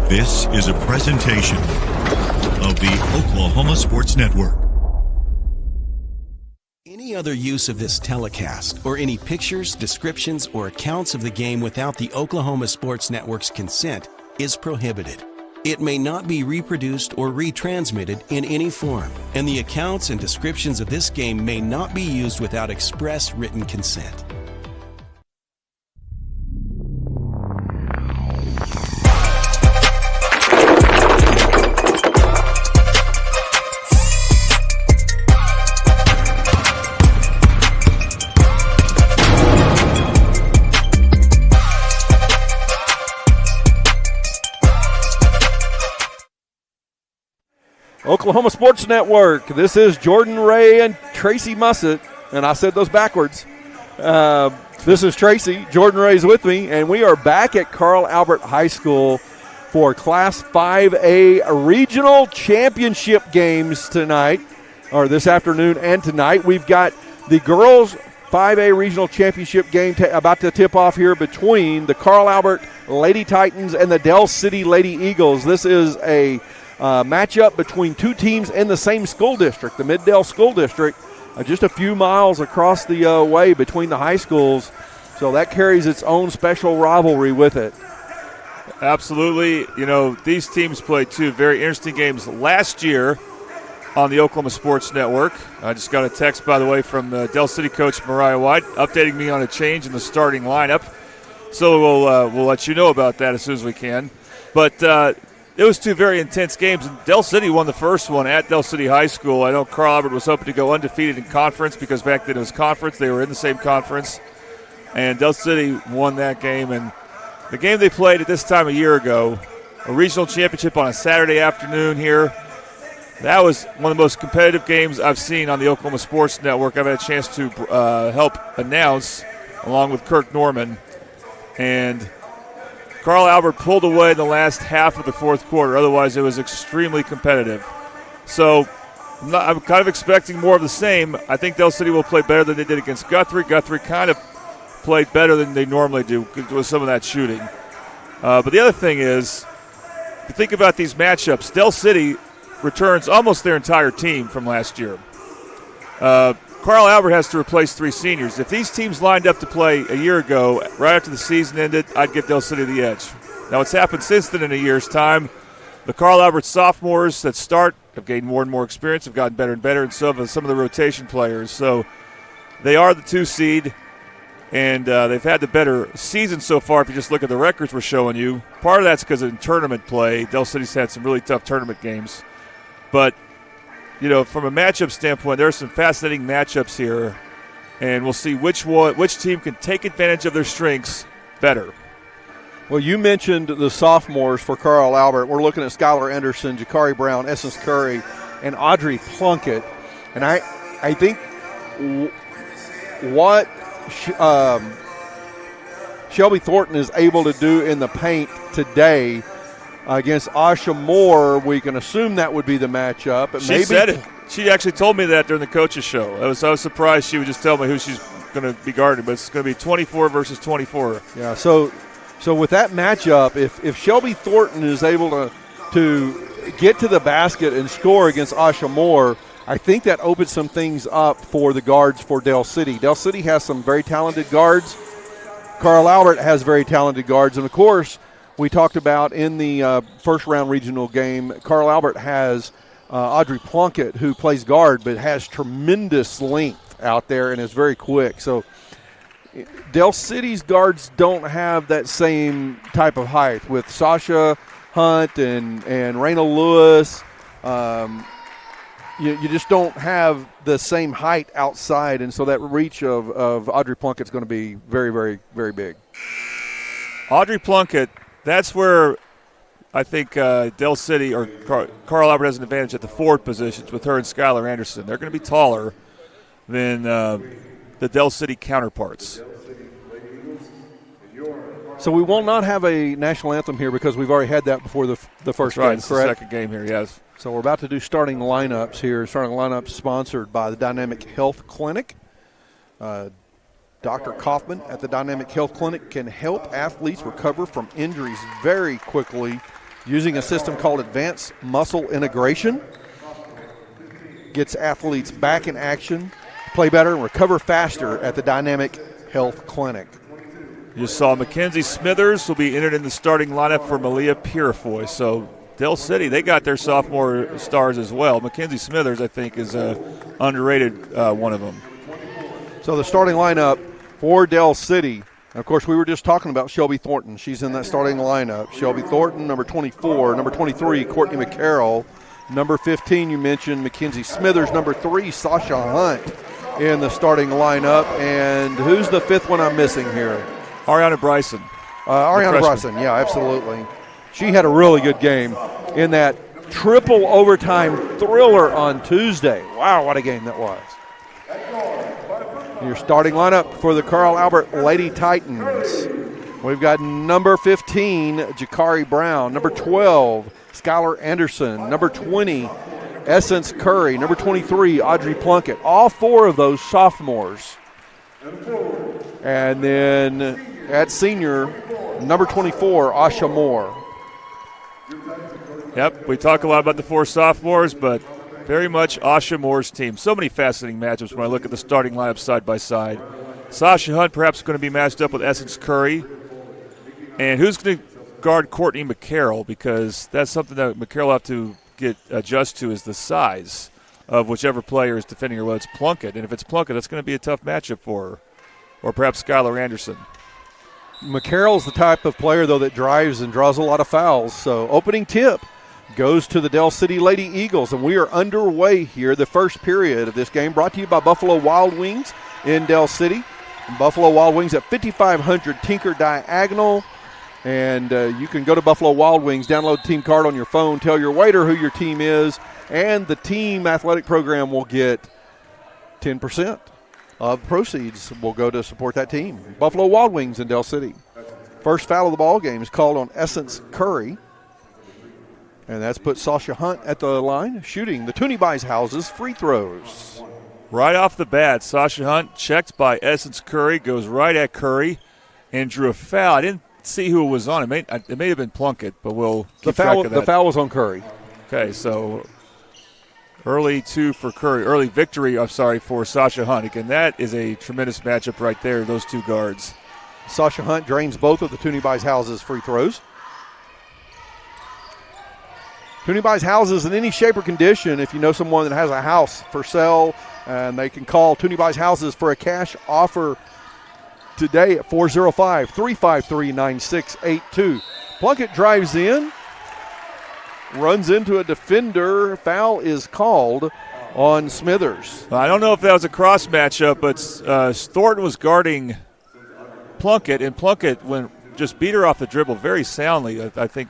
This is a presentation of the Oklahoma Sports Network. Any other use of this telecast or any pictures, descriptions, or accounts of the game without the Oklahoma Sports Network's consent is prohibited. It may not be reproduced or retransmitted in any form, and the accounts and descriptions of this game may not be used without express written consent. Oklahoma Sports Network. This is Jordan Ray and Tracy Mussett, and I said those backwards. This is Tracy. Jordan Ray's with me, and we are back at Carl Albert High School for Class 5A Regional Championship games tonight, or this afternoon and tonight. We've got the girls' 5A Regional Championship game about to tip off here between the Carl Albert Lady Titans and the Del City Lady Eagles. This is a matchup between two teams in the same school district, the Mid-Del School District, just a few miles across the way between the high schools. So that carries its own special rivalry with it. Absolutely. You know, these teams played two very interesting games last year on the Oklahoma Sports Network. I just got a text, by the way, from the Del City coach Mariah White updating me on a change in the starting lineup. So we'll let you know about that as soon as we can. But it was two very intense games, and Del City won the first one at Del City High School. I know Carl Albert was hoping to go undefeated in conference because back then it was conference. They were in the same conference, and Del City won that game. And the game they played at this time a year ago, a regional championship on a Saturday afternoon here, that was one of the most competitive games I've seen on the Oklahoma Sports Network. I've had a chance to help announce along with Kirk Norman. And Carl Albert pulled away in the last half of the fourth quarter. Otherwise, it was extremely competitive. So I'm kind of expecting more of the same. I think Del City will play better than they did against Guthrie. Guthrie kind of played better than they normally do with some of that shooting. But the other thing is, if you think about these matchups, Del City returns almost their entire team from last year. Carl Albert has to replace three seniors. If these teams lined up to play a year ago, right after the season ended, I'd give Del City the edge. Now, what's happened since then in a year's time, the Carl Albert sophomores that start have gained more and more experience, have gotten better and better, and so have some of the rotation players. So they are the 2 seed, and they've had the better season so far if you just look at the records we're showing you. Part of that's because of tournament play. Del City's had some really tough tournament games. But you know, from a matchup standpoint, there are some fascinating matchups here, and we'll see which team can take advantage of their strengths better. Well, you mentioned the sophomores for Carl Albert. We're looking at Skylar Anderson, Jakari Brown, Essence Curry, and Audrey Plunkett. And I think what Shelby Thornton is able to do in the paint today against Asha Moore, we can assume that would be the matchup. She said it. She actually told me that during the coaches' show. I was surprised she would just tell me who she's going to be guarding, but it's going to be 24 versus 24. Yeah, so with that matchup, if Shelby Thornton is able to get to the basket and score against Asha Moore, I think that opens some things up for the guards for Del City. Del City has some very talented guards. Carl Albert has very talented guards, and of course, we talked about in the first-round regional game, Carl Albert has Audrey Plunkett, who plays guard but has tremendous length out there and is very quick. So Del City's guards don't have that same type of height. With Sasha Hunt and Raina Lewis, you just don't have the same height outside, and so that reach of Audrey Plunkett is going to be very, very, very big. Audrey Plunkett, that's where I think Del City or Carl Albert has an advantage at the forward positions with her and Skylar Anderson. They're going to be taller than the Del City counterparts. So we will not have a national anthem here because we've already had that before the first game, It's correct? the second game here, yes. So we're about to do starting lineups here. Starting lineups sponsored by the Dynamic Health Clinic. Dr. Kaufman at the Dynamic Health Clinic can help athletes recover from injuries very quickly using a system called Advanced Muscle Integration. Gets athletes back in action, play better, and recover faster at the Dynamic Health Clinic. You saw Mackenzie Smithers will be entered in the starting lineup for Malia Purifoy. So Dell City, they got their sophomore stars as well. Mackenzie Smithers, I think, is a underrated one of them. So the starting lineup for Dell City, and of course we were just talking about Shelby Thornton. She's in that starting lineup. Shelby Thornton, number 24, number 23, Courtney McCarroll, number 15, you mentioned Mackenzie Smithers, number 3, Sasha Hunt in the starting lineup. And who's the fifth one I'm missing here? Ariana Bryson. Ariana Bryson, yeah, absolutely. She had a really good game in that triple overtime thriller on Tuesday. Wow, what a game that was. Your starting lineup for the Carl Albert Lady Titans. We've got number 15, Jakari Brown, number 12, Skylar Anderson, number 20, Essence Curry, number 23, Audrey Plunkett. All four of those sophomores. And then at senior, number 24, Asha Moore. Yep, we talk a lot about the four sophomores, but very much Asha Moore's team. So many fascinating matchups when I look at the starting lineup side by side. Sasha Hunt perhaps going to be matched up with Essence Curry. And who's going to guard Courtney McCarroll? Because that's something that McCarroll will have to adjust to, is the size of whichever player is defending her, whether it's Plunkett. And if it's Plunkett, that's going to be a tough matchup for her. Or perhaps Skylar Anderson. McCarroll's the type of player, though, that drives and draws a lot of fouls. So opening tip goes to the Dell City Lady Eagles, and we are underway here. The first period of this game brought to you by Buffalo Wild Wings in Dell City. Buffalo Wild Wings at 5500 Tinker Diagonal. And you can go to Buffalo Wild Wings, download the team card on your phone, tell your waiter who your team is, and the team athletic program will get 10% of proceeds will go to support that team. Buffalo Wild Wings in Dell City. First foul of the ball game is called on Essence Curry. And that's put Sasha Hunt at the line, shooting the Toonie Buys Houses free throws. Right off the bat, Sasha Hunt, checked by Essence Curry, goes right at Curry and drew a foul. I didn't see who it was on. It may have been Plunkett, but we'll keep track of that. The foul was on Curry. Okay, so early victory for Sasha Hunt. Again, that is a tremendous matchup right there, those two guards. Sasha Hunt drains both of the Toonie Buys Houses free throws. Toonie Buys Houses in any shape or condition. If you know someone that has a house for sale, and they can call Toonie Buys Houses for a cash offer today at 405-353-9682. Plunkett drives in, runs into a defender. Foul is called on Smithers. I don't know if that was a cross matchup, but Thornton was guarding Plunkett, and Plunkett just beat her off the dribble very soundly. I think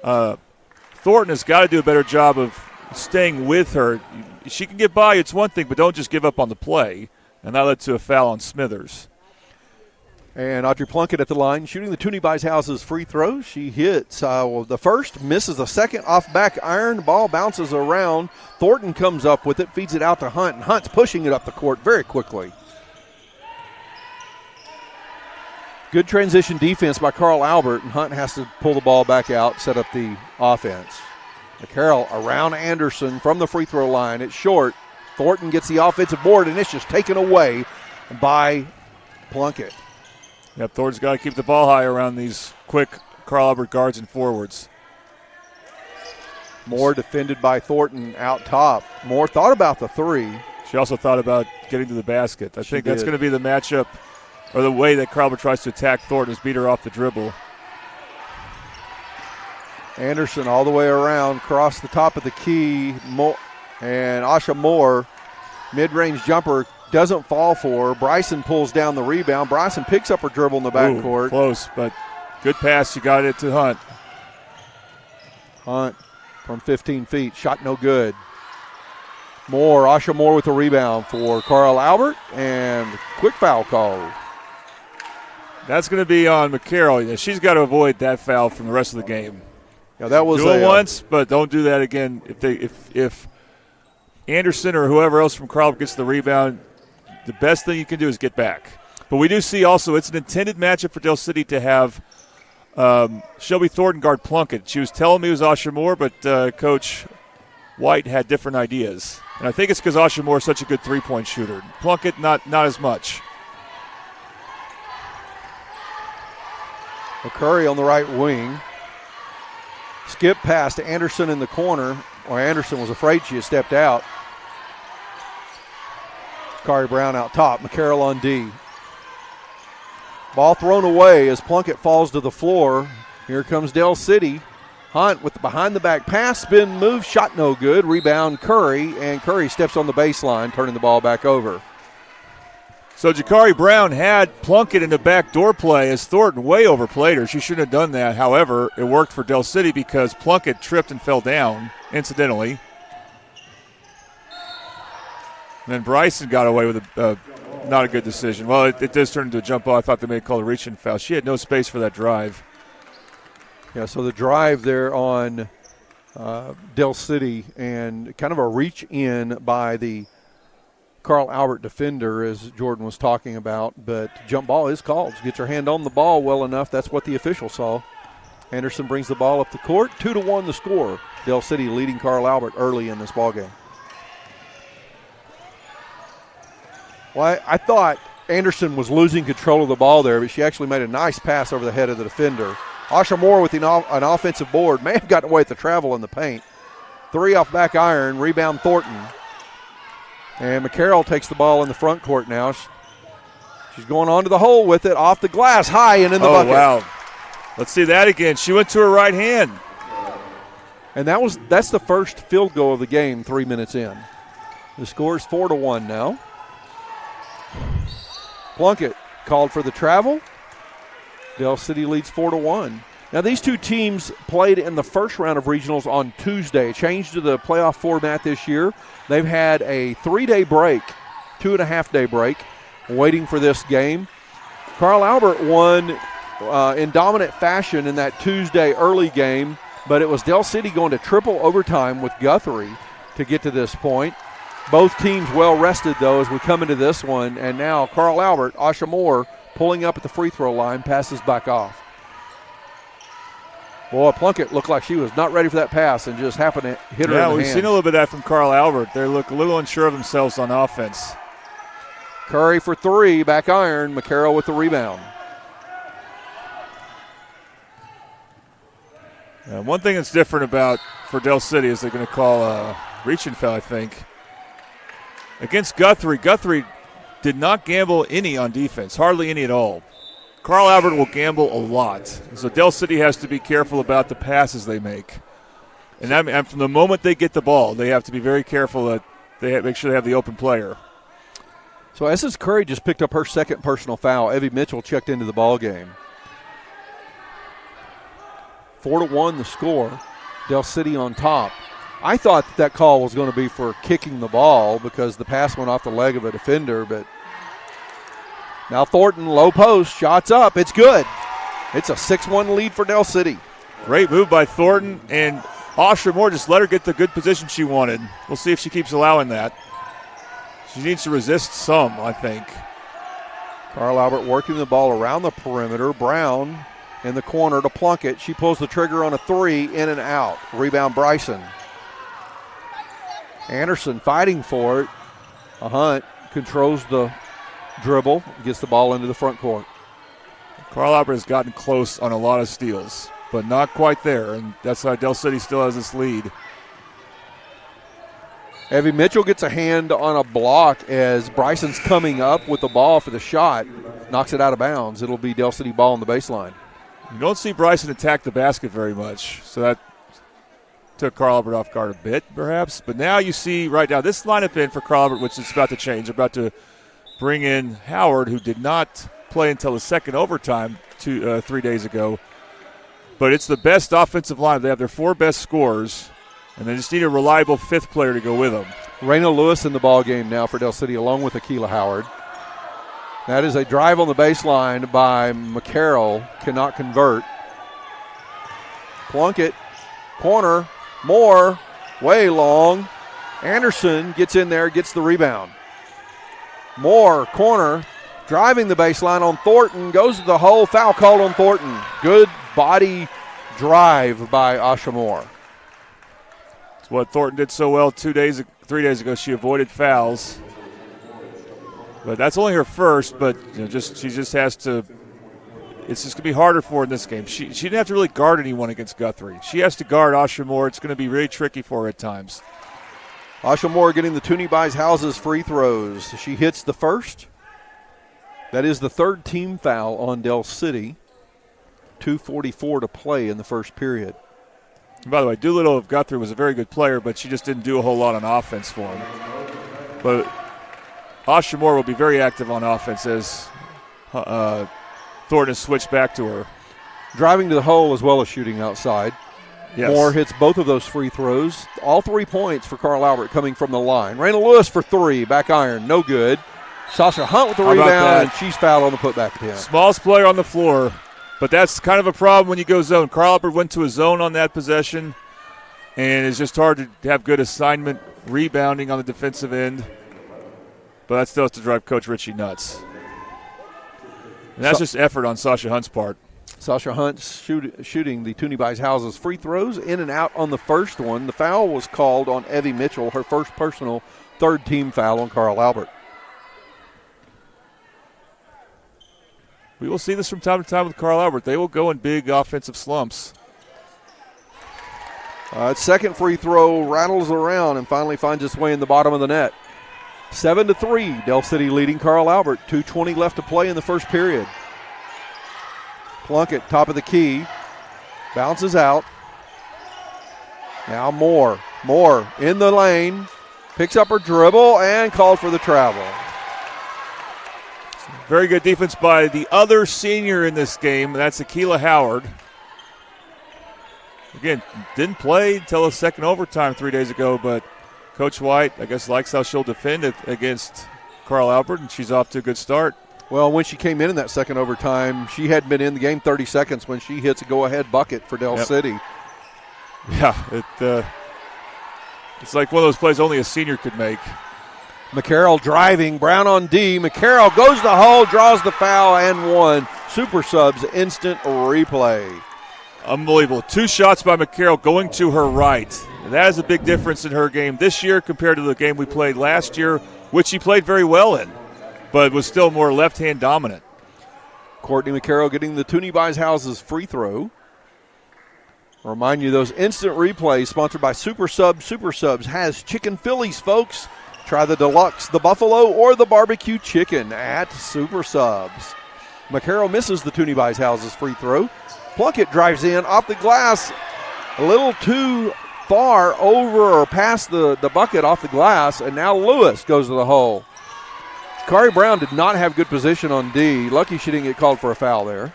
Thornton has got to do a better job of staying with her. She can get by, it's one thing, but don't just give up on the play. And that led to a foul on Smithers. And Audrey Plunkett at the line, shooting the Toonie Buys Houses free throws. She hits the first, misses the second off back iron. Ball bounces around. Thornton comes up with it, feeds it out to Hunt, and Hunt's pushing it up the court very quickly. Good transition defense by Carl Albert, and Hunt has to pull the ball back out, set up the offense. McCarroll around Anderson from the free throw line. It's short. Thornton gets the offensive board, and it's just taken away by Plunkett. Yep, Thornton's got to keep the ball high around these quick Carl Albert guards and forwards. Moore defended by Thornton out top. Moore thought about the three. She also thought about getting to the basket. I think that's going to be the matchup, or the way that Carl Albert tries to attack Thornton is beat her off the dribble. Anderson all the way around, across the top of the key, and Asha Moore, mid-range jumper, doesn't fall for her. Bryson pulls down the rebound. Bryson picks up her dribble in the backcourt. Close, but good pass. She got it to Hunt. Hunt from 15 feet, shot no good. Asha Moore with the rebound for Carl Albert, and quick foul called. That's going to be on McCarroll. Yeah, she's got to avoid that foul from the rest of the game. Yeah, that was do it once, but don't do that again. If Anderson or whoever else from Carl gets the rebound, the best thing you can do is get back. But we do see also it's an intended matchup for Dell City to have Shelby Thornton guard Plunkett. She was telling me it was Asha Moore, but Coach White had different ideas. And I think it's because Asha Moore is such a good three-point shooter. Plunkett, not as much. Curry on the right wing. Skip pass to Anderson in the corner, or Anderson was afraid she had stepped out. Kari Brown out top, McCarroll on D. Ball thrown away as Plunkett falls to the floor. Here comes Del City. Hunt with the behind-the-back pass, spin move, shot no good. Rebound Curry, and Curry steps on the baseline, turning the ball back over. So Jakari Brown had Plunkett in the backdoor play as Thornton way overplayed her. She shouldn't have done that. However, it worked for Del City because Plunkett tripped and fell down, incidentally. And then Bryson got away with not a good decision. Well, it does turn into a jump ball. I thought they may call a reach-in foul. She had no space for that drive. Yeah, so the drive there on Del City and kind of a reach-in by the Carl Albert defender, as Jordan was talking about, but jump ball is called. Get your hand on the ball well enough. That's what the official saw. Anderson brings the ball up the court. 2-1 the score. Del City leading Carl Albert early in this ball game. Well, I thought Anderson was losing control of the ball there, but she actually made a nice pass over the head of the defender. Asha Moore with an offensive board. May have gotten away with the travel in the paint. 3 off back iron. Rebound Thornton. And McCarroll takes the ball in the front court now. She's going onto the hole with it. Off the glass, high and in the bucket. Oh, wow. Let's see that again. She went to her right hand. And that's the first field goal of the game 3 minutes in. The score is 4-1 now. Plunkett called for the travel. Del City leads 4-1. Now, these two teams played in the first round of regionals on Tuesday. Changed to the playoff format this year. They've had a 3-day break, 2.5-day break, waiting for this game. Carl Albert won in dominant fashion in that Tuesday early game, but it was Del City going to triple overtime with Guthrie to get to this point. Both teams well rested, though, as we come into this one. And now Carl Albert, Asha Moore, pulling up at the free throw line, passes back off. Boy, Plunkett looked like she was not ready for that pass and just happened to hit her in the Yeah, we've hands. seen a little bit of that from Carl Albert. They look a little unsure of themselves on offense. Curry for 3, back iron. McCarroll with the rebound. One thing that's different for Del City is they're going to call a reach-in foul, I think. Against Guthrie did not gamble any on defense, hardly any at all. Carl Albert will gamble a lot. So Del City has to be careful about the passes they make. And from the moment they get the ball, they have to be very careful that they make sure they have the open player. So Essence Curry just picked up her second personal foul. Evie Mitchell checked into the ball game. 4-1 the score. Del City on top. I thought that call was going to be for kicking the ball because the pass went off the leg of a defender, but now Thornton, low post, shots up. It's good. It's a 6-1 lead for Del City. Great move by Thornton, and Asha Moore just let her get the good position she wanted. We'll see if she keeps allowing that. She needs to resist some, I think. Carl Albert working the ball around the perimeter. Brown in the corner to Plunkett. She pulls the trigger on a 3, in and out. Rebound Bryson. Anderson fighting for it. A Hunt controls the dribble, gets the ball into the front court. Carl Albert has gotten close on a lot of steals, but not quite there, and that's why Del City still has this lead. Evie Mitchell gets a hand on a block as Bryson's coming up with the ball for the shot. Knocks it out of bounds. It'll be Del City ball on the baseline. You don't see Bryson attack the basket very much, so that took Carl Albert off guard a bit, perhaps. But now you see right now this lineup in for Carl Albert, which is about to change. They're about to bring in Howard, who did not play until the second overtime 3 days ago. But it's the best offensive line. They have their 4 best scorers, and they just need a reliable 5th player to go with them. Raina Lewis in the ball game now for Del City, along with Akila Howard. That is a drive on the baseline by McCarroll. Cannot convert. Plunkett, corner, Moore, way long. Anderson gets in there, gets the rebound. Moore, corner, driving the baseline on Thornton, goes to the hole, foul called on Thornton. Good body drive by Asha Moore. It's what Thornton did so well 3 days ago. She avoided fouls. But that's only her first, but she just has to – it's just going to be harder for her in this game. She didn't have to really guard anyone against Guthrie. She has to guard Asha Moore. It's going to be really tricky for her at times. Asha Moore getting the Toonie Buys Houses free throws. She hits the first. That is the third team foul on Del City. 2:44 to play in the first period. And by the way, Doolittle of Guthrie was a very good player, but she just didn't do a whole lot on offense for him. But Asha Moore will be very active on offense as Thornton has switched back to her. Driving to the hole as well as shooting outside. Yes. Moore hits both of those free throws. All 3 points for Carl Albert coming from the line. Raina Lewis for 3, back iron, no good. Sasha Hunt with the rebound, and she's fouled on the putback attempt. Smallest player on the floor, but that's kind of a problem when you go zone. Carl Albert went to a zone on that possession, and it's just hard to have good assignment rebounding on the defensive end. But that still has to drive Coach Ritchie nuts. And that's just effort on Sasha Hunt's part. Sasha Hunt shooting the Toonie Buys Houses free throws in and out on the first one. The foul was called on Evie Mitchell, her first personal third team foul on Carl Albert. We will see this from time to time with Carl Albert. They will go in big offensive slumps. Second free throw rattles around and finally finds its way in the bottom of the net. 7-3, Del City leading Carl Albert. 2:20 left to play in the first period. Plunkett, top of the key, bounces out. Now Moore in the lane, picks up her dribble and called for the travel. Very good defense by the other senior in this game. That's Akila Howard. Again, didn't play until the second overtime 3 days ago, but Coach White, I guess, likes how she'll defend it against Carl Albert, and she's off to a good start. Well, when she came in that second overtime, she hadn't been in the game 30 seconds when she hits a go-ahead bucket for Del City. Yeah, it's like one of those plays only a senior could make. McCarroll driving, Brown on D. McCarroll goes the hole, draws the foul, and one. Super Subs instant replay. Unbelievable. 2 shots by McCarroll going to her right. That is a big difference in her game this year compared to the game we played last year, which she played very well in, but was still more left-hand dominant. Courtney McCarroll getting the Toonie Buys Houses free throw. Remind you, those instant replays sponsored by Super Subs. Super Subs has chicken Phillies, folks. Try the deluxe, the buffalo, or the barbecue chicken at Super Subs. McCarroll misses the Toonie Buys Houses free throw. Plunkett drives in off the glass, a little too far over or past the bucket off the glass, and now Lewis goes to the hole. Kari Brown did not have good position on D. Lucky she didn't get called for a foul there.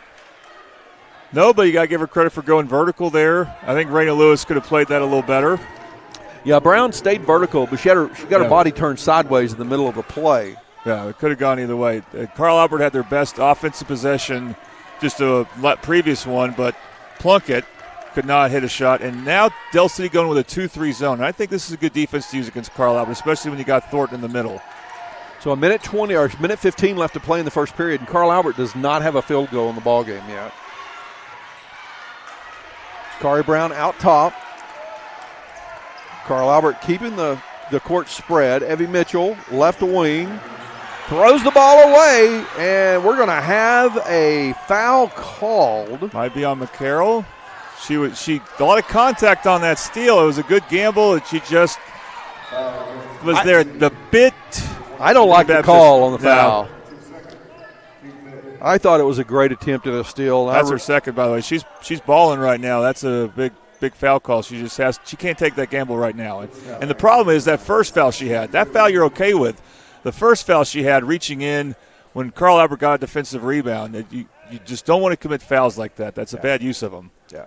No, but you got to give her credit for going vertical there. I think Raina Lewis could have played that a little better. Yeah, Brown stayed vertical, but she got her body turned sideways in the middle of the play. Yeah, it could have gone either way. Carl Albert had their best offensive possession, just a previous one, but Plunkett could not hit a shot. And now Del City going with a 2-3 zone. And I think this is a good defense to use against Carl Albert, especially when you got Thornton in the middle. So a minute 15 left to play in the first period, and Carl Albert does not have a field goal in the ballgame yet. Kari Brown out top. Carl Albert keeping the court spread. Evie Mitchell, left wing, throws the ball away, and we're going to have a foul called. Might be on McCarroll. She a lot of contact on that steal. It was a good gamble, and she just was there the bit. I don't like the call on the foul. No. I thought it was a great attempt at a steal. That's her second, by the way. She's balling right now. That's a big foul call. She can't take that gamble right now. And the problem is that first foul she had. That foul you're okay with. The first foul she had reaching in when Carl Albert got a defensive rebound. You just don't want to commit fouls like that. That's a bad use of them. Yeah.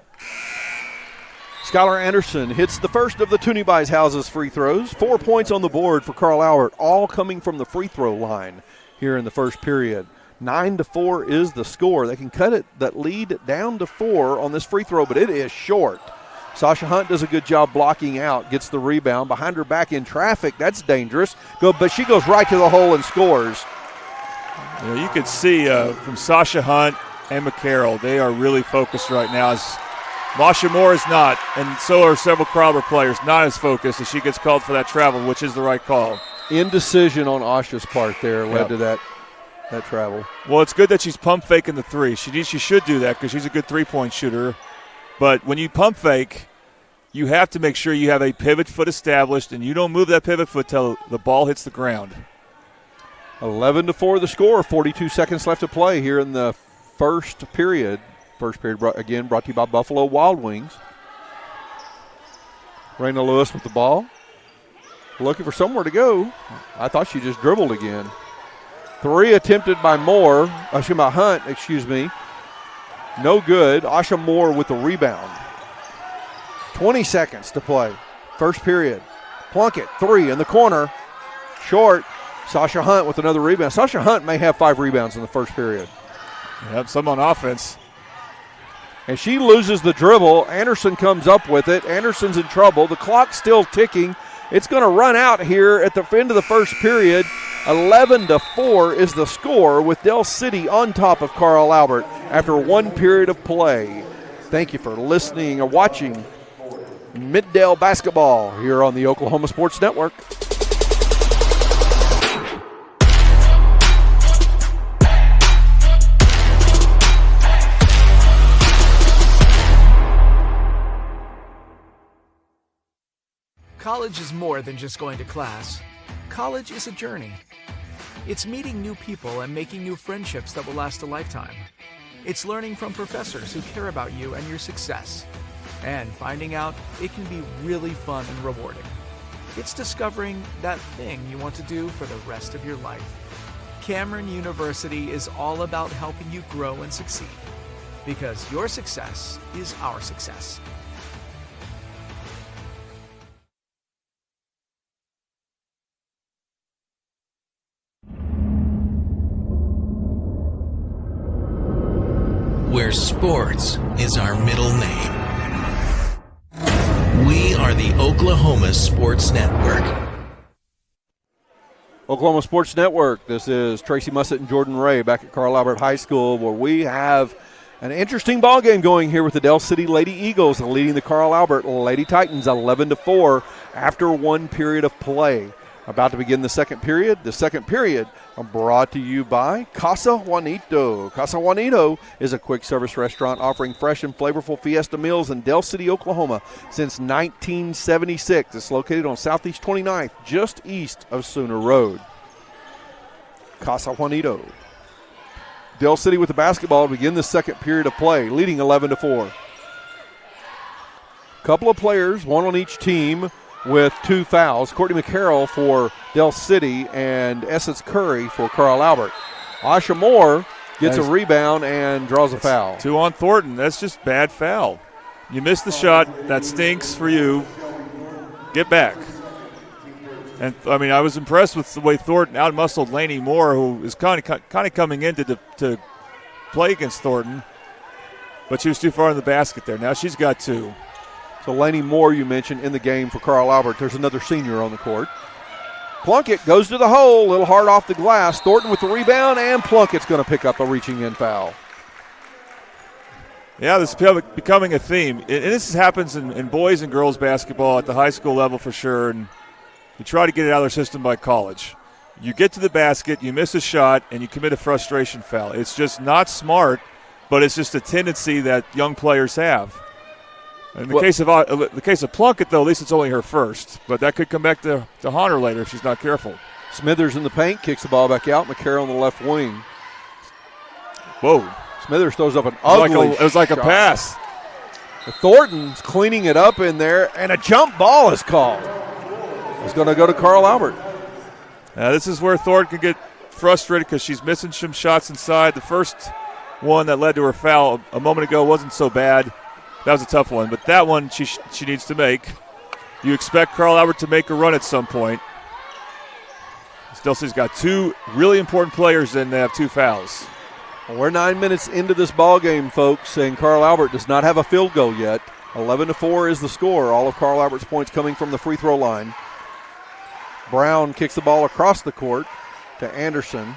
Skylar Anderson hits the first of the Toonie Buys Houses free throws. 4 points on the board for Carl Albert, all coming from the free throw line here in the first period. 9-4 is the score. They can cut that lead down to 4 on this free throw, but it is short. Sasha Hunt does a good job blocking out, gets the rebound. Behind her back in traffic, that's dangerous. But she goes right to the hole and scores. You could see from Sasha Hunt and McCarroll, they are really focused right now. As Masha Moore is not, and so are several Carl Albert players, not as focused as she gets called for that travel, which is the right call. Indecision on Asha's part there led to that travel. Well, it's good that she's pump faking the three. She should do that because she's a good three-point shooter. But when you pump fake, you have to make sure you have a pivot foot established, and you don't move that pivot foot till the ball hits the ground. 11-4 the score, 42 seconds left to play here in the first period. First period, again, brought to you by Buffalo Wild Wings. Raina Lewis with the ball. Looking for somewhere to go. I thought she just dribbled again. Three attempted by Hunt. No good. Asha Moore with the rebound. 20 seconds to play. First period. Plunkett, three in the corner. Short. Sasha Hunt with another rebound. Sasha Hunt may have 5 rebounds in the first period. Yep, some on offense. And she loses the dribble. Anderson comes up with it. Anderson's in trouble. The clock's still ticking. It's going to run out here at the end of the first period. 11-4 is the score with Del City on top of Carl Albert after one period of play. Thank you for listening or watching Middale basketball here on the Oklahoma Sports Network. College is more than just going to class. College is a journey. It's meeting new people and making new friendships that will last a lifetime. It's learning from professors who care about you and your success. And finding out it can be really fun and rewarding. It's discovering that thing you want to do for the rest of your life. Cameron University is all about helping you grow and succeed. Because your success is our success. Where sports is our middle name. We are the Oklahoma Sports Network. Oklahoma Sports Network. This is Tracy Mussett and Jordan Ray back at Carl Albert High School, where we have an interesting ball game going here with the Del City Lady Eagles leading the Carl Albert Lady Titans 11-4 after one period of play. About to begin the second period. The second period brought to you by Casa Juanito. Casa Juanito is a quick service restaurant offering fresh and flavorful fiesta meals in Del City, Oklahoma since 1976. It's located on Southeast 29th, just east of Sooner Road. Casa Juanito. Del City with the basketball to begin the second period of play, leading 11-4. Couple of players, one on each team, with 2 fouls. Courtney McCarroll for Del City and Essence Curry for Carl Albert. Asha Moore gets a rebound and draws a foul. 2 on Thornton. That's just bad foul. You missed the shot. That stinks for you. Get back. And, I was impressed with the way Thornton out-muscled Lainey Moore, who is kind of coming in to play against Thornton. But she was too far in the basket there. Now she's got 2. So Lainey Moore, you mentioned, in the game for Carl Albert. There's another senior on the court. Plunkett goes to the hole, a little hard off the glass. Thornton with the rebound, and Plunkett's going to pick up a reaching-in foul. Yeah, this is becoming a theme. And this happens in boys and girls basketball at the high school level for sure, and you try to get it out of their system by college. You get to the basket, you miss a shot, and you commit a frustration foul. It's just not smart, but it's just a tendency that young players have. In the case of Plunkett, though, at least it's only her first. But that could come back to haunt her later if she's not careful. Smithers in the paint, kicks the ball back out. McCarroll on the left wing. Whoa. Smithers throws up an ugly It was like shot. a pass. Thornton's cleaning it up in there, and a jump ball is called. It's going to go to Carl Albert. This is where Thornton can get frustrated because she's missing some shots inside. The first one that led to her foul a moment ago wasn't so bad. That was a tough one, but that one she needs to make. You expect Carl Albert to make a run at some point. Still, she's got 2 really important players, and they have 2 fouls. Well, we're 9 minutes into this ball game, folks, and Carl Albert does not have a field goal yet. 11-4 is the score. All of Carl Albert's points coming from the free throw line. Brown kicks the ball across the court to Anderson.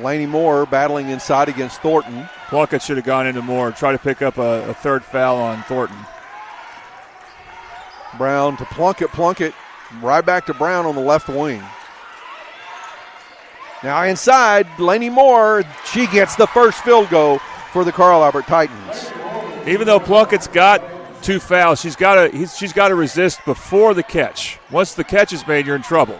Laney Moore battling inside against Thornton. Plunkett should have gone into Moore, try to pick up a third foul on Thornton. Brown to Plunkett. Plunkett right back to Brown on the left wing. Now inside, Laney Moore. She gets the first field goal for the Carl Albert Titans. Even though Plunkett's got 2 fouls, she's got to resist before the catch. Once the catch is made, you're in trouble.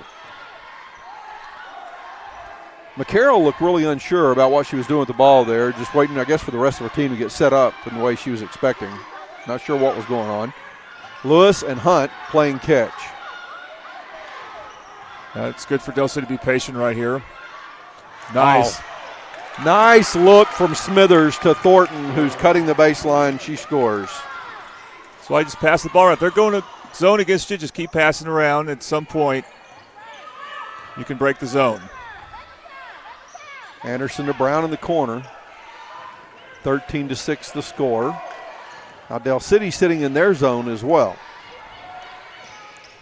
McCarroll looked really unsure about what she was doing with the ball there, just waiting, I guess, for the rest of her team to get set up in the way she was expecting. Not sure what was going on. Lewis and Hunt playing catch. It's good for Del City to be patient right here. Nice. Oh. Nice look from Smithers to Thornton, who's cutting the baseline. She scores. So I just pass the ball around. If they're going to zone against you, just keep passing around. At some point, you can break the zone. Anderson to Brown in the corner. 13-6 the score. Now Del City sitting in their zone as well.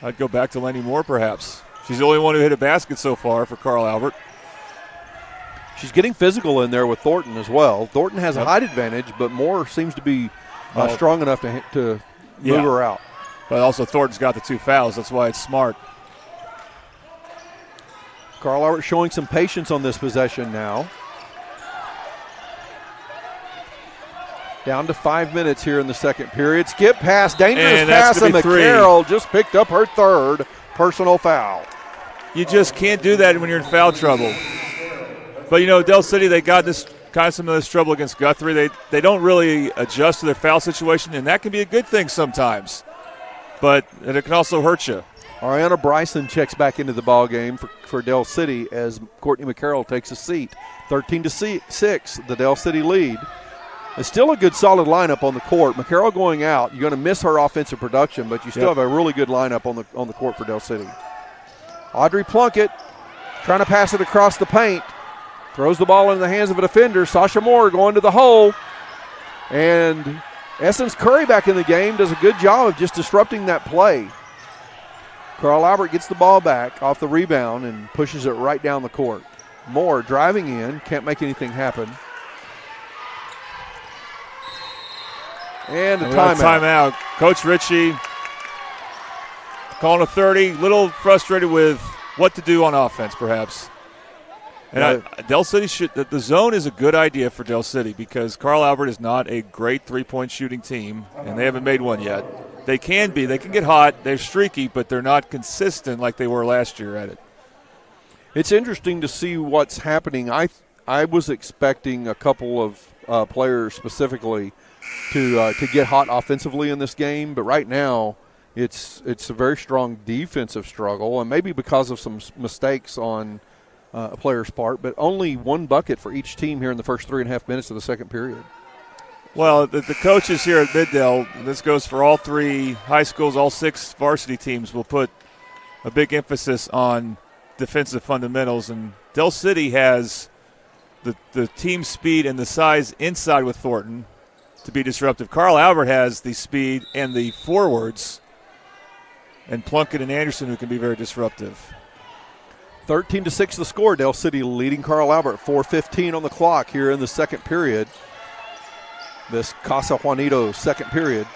I'd go back to Laney Moore perhaps. She's the only one who hit a basket so far for Carl Albert. She's getting physical in there with Thornton as well. Thornton has a height advantage, but Moore seems to be strong enough to move her out. But also Thornton's got the 2 fouls. That's why it's smart. Carl Albert showing some patience on this possession now. Down to 5 minutes here in the second period. Skip pass, dangerous pass, and McCarroll just picked up her third personal foul. You just can't do that when you're in foul trouble. But, you know, Del City, they got this kind of some of this trouble against Guthrie. They don't really adjust to their foul situation, and that can be a good thing sometimes. But it can also hurt you. Ariana Bryson checks back into the ball game for Del City as Courtney McCarroll takes a seat. 13-6, the Del City lead. It's still a good, solid lineup on the court. McCarroll going out, you're going to miss her offensive production, but you still have a really good lineup on the court for Del City. Audrey Plunkett trying to pass it across the paint. Throws the ball into the hands of a defender. Sasha Moore going to the hole. And Essence Curry back in the game does a good job of just disrupting that play. Carl Albert gets the ball back off the rebound and pushes it right down the court. Moore driving in, can't make anything happen. And a timeout. Coach Ritchie calling a 30. A little frustrated with what to do on offense, perhaps. And Del City the zone is a good idea for Del City because Carl Albert is not a great three-point shooting team, and they haven't made one yet. They can be. They can get hot. They're streaky, but they're not consistent like they were last year at it. It's interesting to see what's happening. I was expecting a couple of players specifically to get hot offensively in this game, but right now it's a very strong defensive struggle, and maybe because of some mistakes on a player's part, but only one bucket for each team here in the first 3.5 minutes of the second period. Well, the coaches here at Middale, this goes for all 3 high schools, all 6 varsity teams, will put a big emphasis on defensive fundamentals, and Del City has the team speed and the size inside with Thornton to be disruptive. Carl Albert has the speed and the forwards, and Plunkett and Anderson who can be very disruptive. 13-6 the score. Del City leading Carl Albert. 4:15 on the clock here in the second period. This Casa Juanito second period.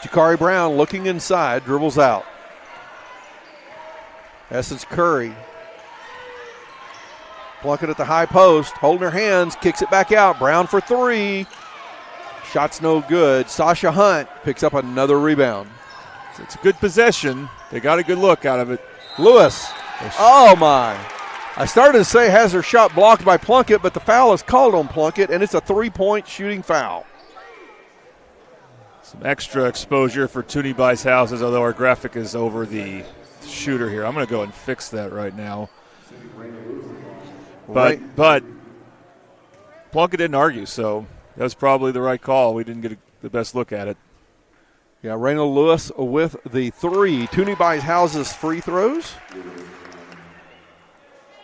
Jakari Brown looking inside, dribbles out. Essence Curry. Plunkett at the high post, holding her hands, kicks it back out. Brown for 3. Shot's no good. Sasha Hunt picks up another rebound. It's a good possession. They got a good look out of it. Lewis. Oh, my. I started to say has her shot blocked by Plunkett, but the foul is called on Plunkett, and it's a 3-point shooting foul. Some extra exposure for Toonie Bice Houses, although our graphic is over the shooter here. I'm going to go and fix that right now. But Plunkett didn't argue, so that was probably the right call. We didn't get the best look at it. Yeah, Raina Lewis with the 3. Toonie Bice Houses free throws.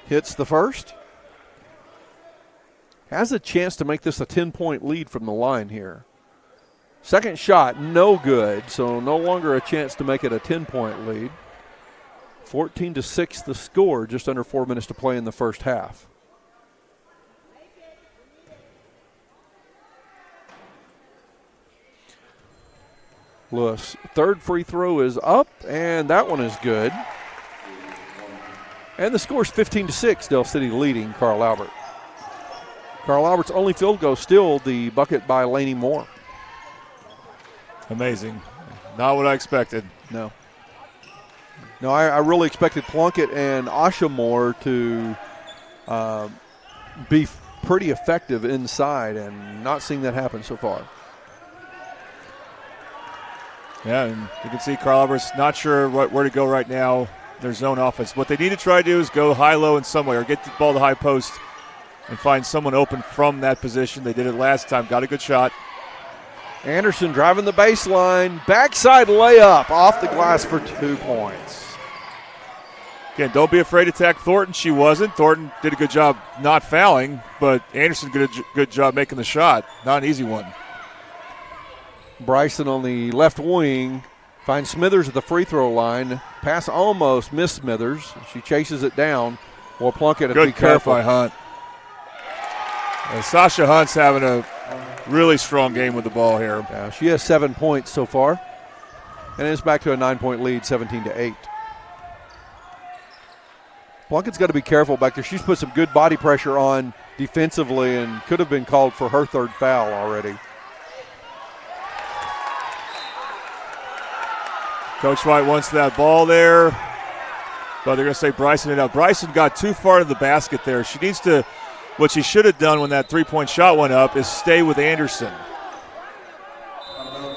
Hits the first. Has a chance to make this a 10-point lead from the line here. Second shot, no good, so no longer a chance to make it a 10-point lead. 14-6 the score, just under 4 minutes to play in the first half. Lewis. Third free throw is up, and that one is good. And the score is 15-6, Del City leading Carl Albert. Carl Albert's only field goal still the bucket by Laney Moore. Amazing. Not what I expected. No. No, I really expected Plunkett and Asha Moore to be pretty effective inside, and not seeing that happen so far. Yeah, and you can see Carl Albert's not sure where to go right now. Their zone offense. What they need to try to do is go high-low in some way, or get the ball to high post and find someone open from that position. They did it last time, got a good shot. Anderson driving the baseline, backside layup off the glass for 2 points. Again, don't be afraid to attack Thornton. She wasn't. Thornton did a good job not fouling, but Anderson did a good job making the shot. Not an easy one. Bryson on the left wing finds Smithers at the free throw line. Pass almost missed Smithers. She chases it down. Well, Plunkett has to be Good careful. cut by Hunt. And Sasha Hunt's having a really strong game with the ball here. Yeah, she has 7 points so far. And it's back to a 9-point lead, 17-8. Plunkett's got to be careful back there. She's put some good body pressure on defensively and could have been called for her third foul already. Coach White wants that ball there, but they're going to say Bryson it out. Bryson got too far to the basket there. She needs to, what she should have done when that three-point shot went up is stay with Anderson.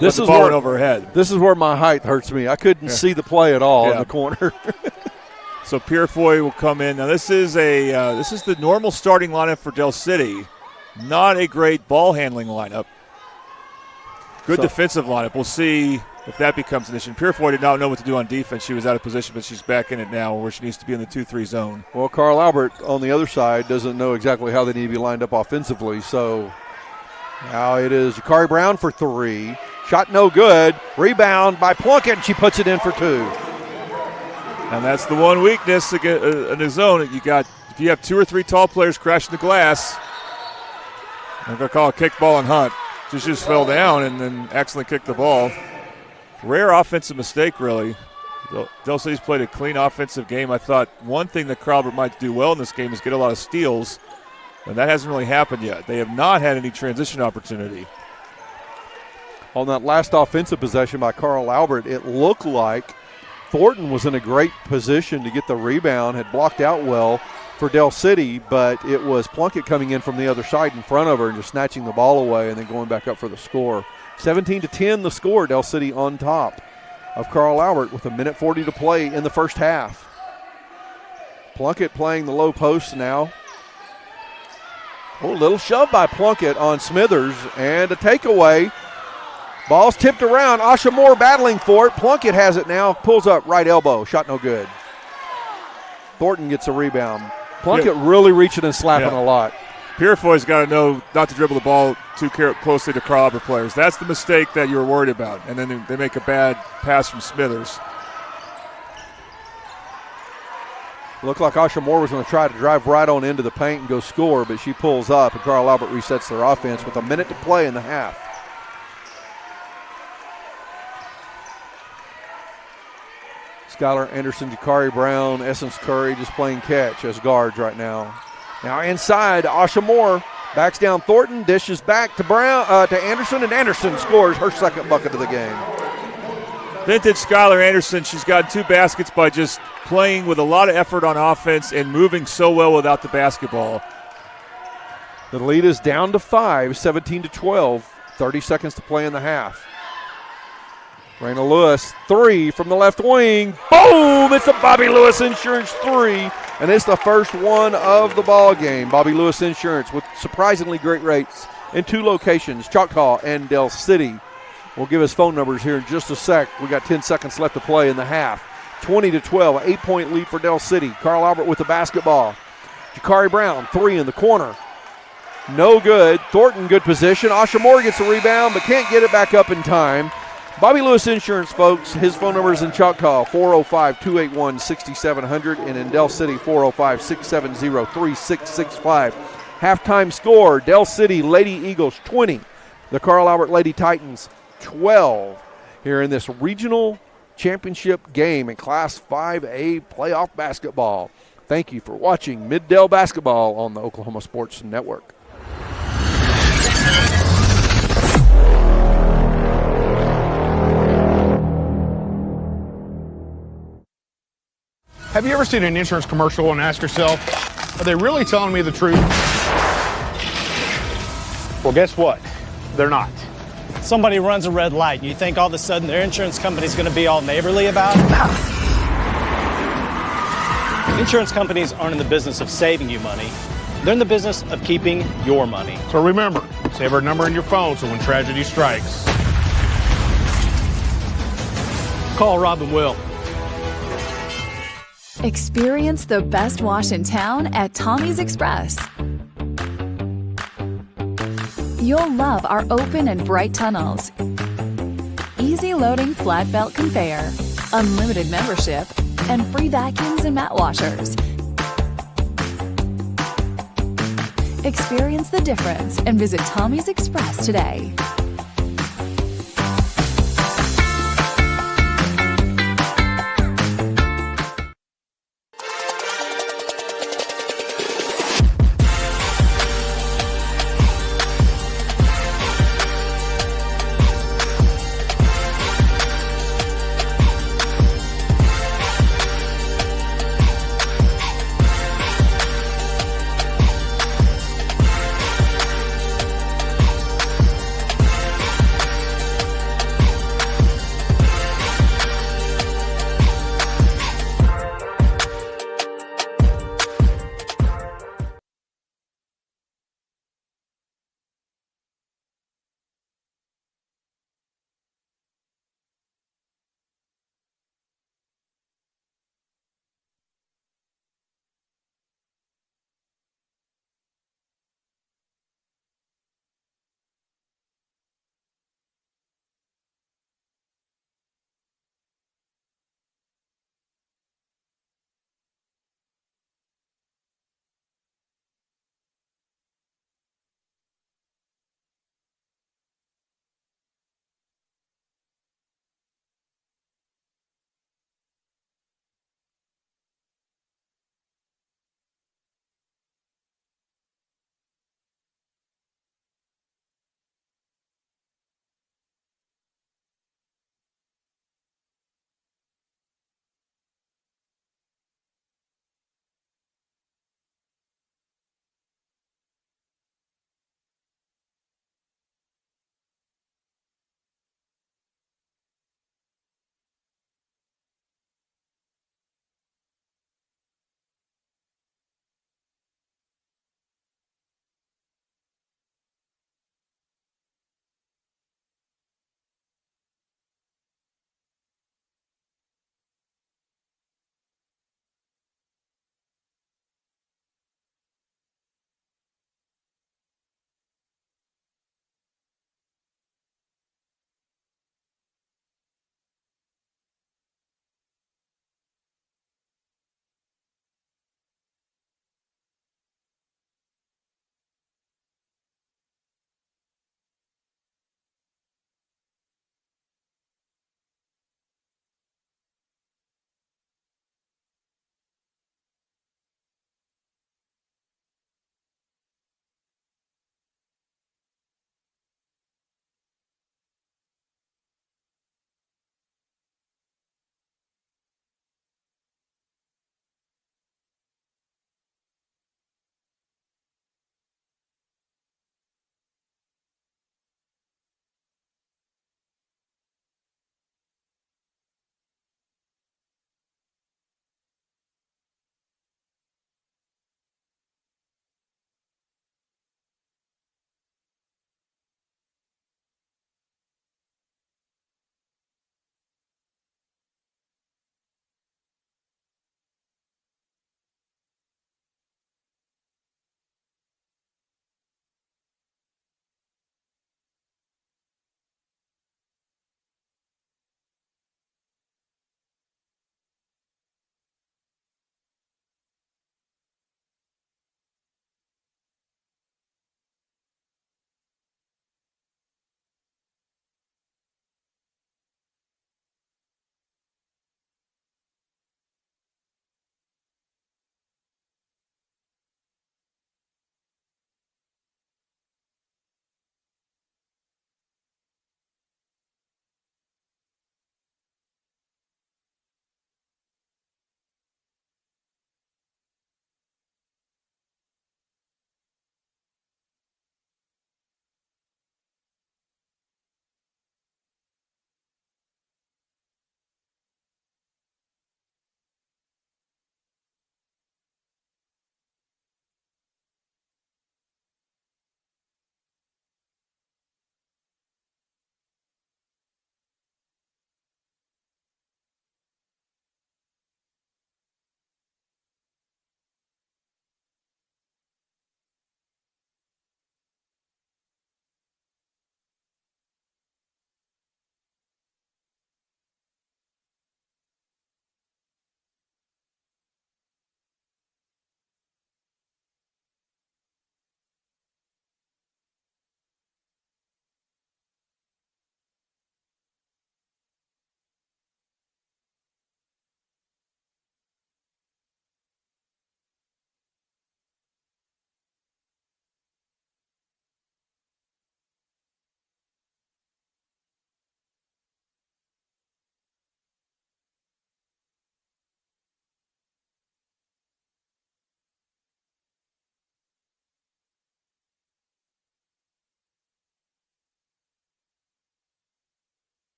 This the is ball where went over her head. This is where my height hurts me. I couldn't see the play at all in the corner. So Purefoy will come in. Now this is the normal starting lineup for Del City. Not a great ball handling lineup. Good defensive lineup. We'll see if that becomes an issue. Purefoy did not know what to do on defense. She was out of position, but she's back in it now where she needs to be in the 2-3 zone. Well, Carl Albert on the other side doesn't know exactly how they need to be lined up offensively. So now it is Jakari Brown for 3. Shot no good. Rebound by Plunkett, and she puts it in for 2. And that's the one weakness in the zone. If you have 2 or 3 tall players crashing the glass, I'm going to call a kickball on Hunt. She just fell down and then accidentally kicked the ball. Rare offensive mistake, really. Del City's played a clean offensive game. I thought one thing that Carl Albert might do well in this game is get a lot of steals, and that hasn't really happened yet. They have not had any transition opportunity. On that last offensive possession by Carl Albert, it looked like Thornton was in a great position to get the rebound, had blocked out well for Del City, but it was Plunkett coming in from the other side in front of her and just snatching the ball away and then going back up for the score. 17-10 the score, Del City on top of Carl Albert with 1:40 to play in the first half. Plunkett playing the low post now. Oh, a little shove by Plunkett on Smithers and a takeaway. Ball's tipped around. Asha Moore battling for it. Plunkett has it now. Pulls up right elbow. Shot no good. Thornton gets a rebound. Plunkett really reaching and slapping a lot. Purefoy's got to know not to dribble the ball too closely to Carl Albert players. That's the mistake that you were worried about. And then they make a bad pass from Smithers. Looked like Asha Moore was going to try to drive right on into the paint and go score, but she pulls up, and Carl Albert resets their offense with 1 minute to play in the half. Skylar Anderson, Jakari Brown, Essence Curry just playing catch as guards right now. Now inside, Asha Moore backs down Thornton, dishes back to Anderson, and Anderson scores her second bucket of the game. Vintage Skylar Anderson, she's gotten 2 baskets by just playing with a lot of effort on offense and moving so well without the basketball. The lead is down to 5, 17-12, 30 seconds to play in the half. Raina Lewis, 3 from the left wing. Boom! It's a Bobby Lewis Insurance 3, and it's the first one of the ball game. Bobby Lewis Insurance with surprisingly great rates in 2 locations, Choctaw and Del City. We'll give us phone numbers here in just a sec. We got 10 seconds left to play in the half. 20-12, 8-point lead for Del City. Carl Albert with the basketball. Jakari Brown, 3 in the corner. No good. Thornton, good position. Asha Moore gets a rebound, but can't get it back up in time. Bobby Lewis Insurance, folks. His phone number is in Choctaw, 405-281-6700, and in Del City, 405-670-3665. Halftime score, Del City Lady Eagles 20, the Carl Albert Lady Titans 12. here in this regional championship game in Class 5A playoff basketball. Thank you for watching Middale Basketball on the Oklahoma Sports Network. Have you ever seen an insurance commercial and asked yourself, are they really telling me the truth? Well, guess what? They're not. Somebody runs a red light and you think all of a sudden their insurance company's going to be all neighborly about it? Insurance companies aren't in the business of saving you money. They're in the business of keeping your money. So remember, save our number in your phone so when tragedy strikes, Call Rob and Will. Experience the best wash in town at Tommy's Express. You'll love our open and bright tunnels, easy loading flat belt conveyor, unlimited membership, and free vacuums and mat washers. Experience the difference and visit Tommy's Express today.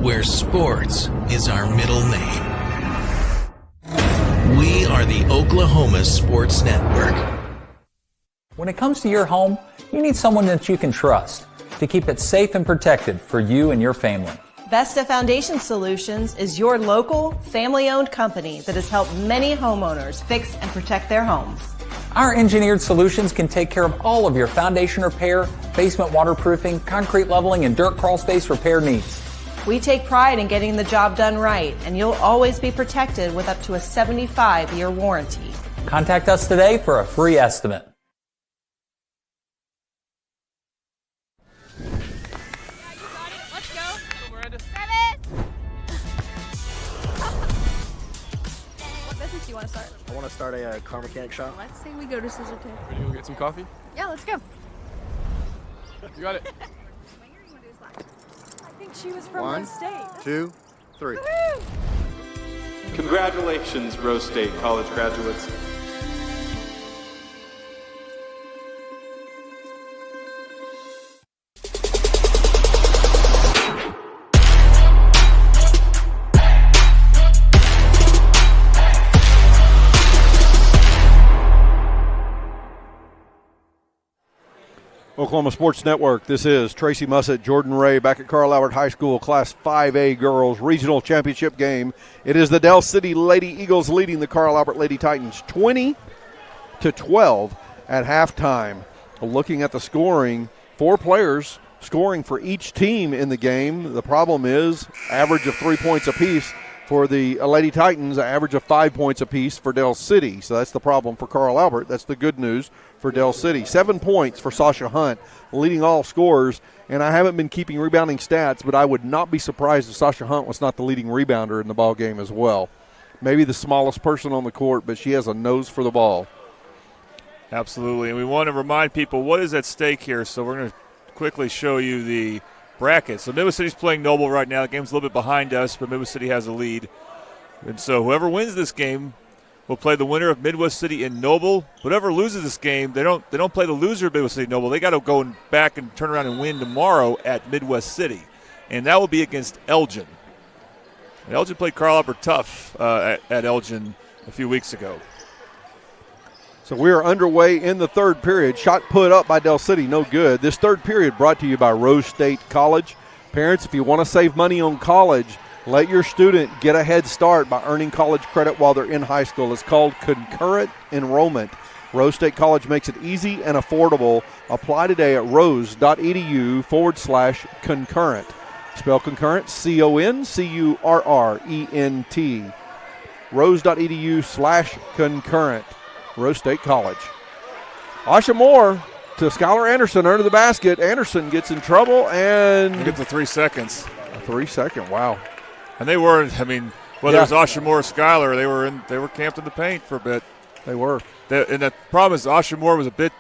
where sports is our middle name. We are the Oklahoma Sports Network. When it comes to your home, you need someone that you can trust to keep it safe and protected for you and your family. Vesta Foundation Solutions is your local, family-owned company that has helped many homeowners fix and protect their homes. Our engineered solutions can take care of all of your foundation repair, basement waterproofing, concrete leveling, and dirt crawl space repair needs. We take pride in getting the job done right, and you'll always be protected with up to a 75-year warranty. Contact us today for a free estimate. I want to start a car mechanic shop. Let's say we go to Scissor Tape. Ready to go get some coffee? Yeah, let's go. You got it. I think she was from 1, Rose State. 2, 3. Woo-hoo! Congratulations, Rose State college graduates. Oklahoma Sports Network. This is Tracy Mussett, Jordan Ray, back at Carl Albert High School Class 5A Girls Regional Championship game. It is the Del City Lady Eagles leading the Carl Albert Lady Titans 20-12 at halftime. Looking at the scoring, 4 players scoring for each team in the game. The problem is average of 3 points apiece for the Lady Titans, an average of 5 points apiece for Del City. So that's the problem for Carl Albert. That's the good news for Del City. 7 points for Sasha Hunt, leading all scorers. And I haven't been keeping rebounding stats, but I would not be surprised if Sasha Hunt was not the leading rebounder in the ball game as well. Maybe the smallest person on the court, but she has a nose for the ball. Absolutely. And we want to remind people what is at stake here. So we're going to quickly show you the bracket. So Midwest City's playing Noble right now. The game's a little bit behind us, but Midwest City has a lead. And so whoever wins this game will play the winner of Midwest City and Noble. Whoever loses this game, they don't play the loser of Midwest City Noble. They got to go back and turn around and win tomorrow at Midwest City. And that will be against Elgin. And Elgin played Carl Albert tough at Elgin a few weeks ago. So we are underway in the third period. Shot put up by Del City, no good. This third period brought to you by Rose State College. Parents, if you want to save money on college, let your student get a head start by earning college credit while they're in high school. It's called concurrent enrollment. Rose State College makes it easy and affordable. Apply today at rose.edu/concurrent. Spell concurrent, CONCURRENT. Rose.edu/concurrent. Rose State College. Asha Moore to Skylar Anderson under the basket. Anderson gets in trouble and gets the 3 seconds. A 3 second, wow. And they were, I mean, whether it was Asha Moore or Skylar, they were camped in the paint for a bit. They were. And the problem is Asha Moore was a bit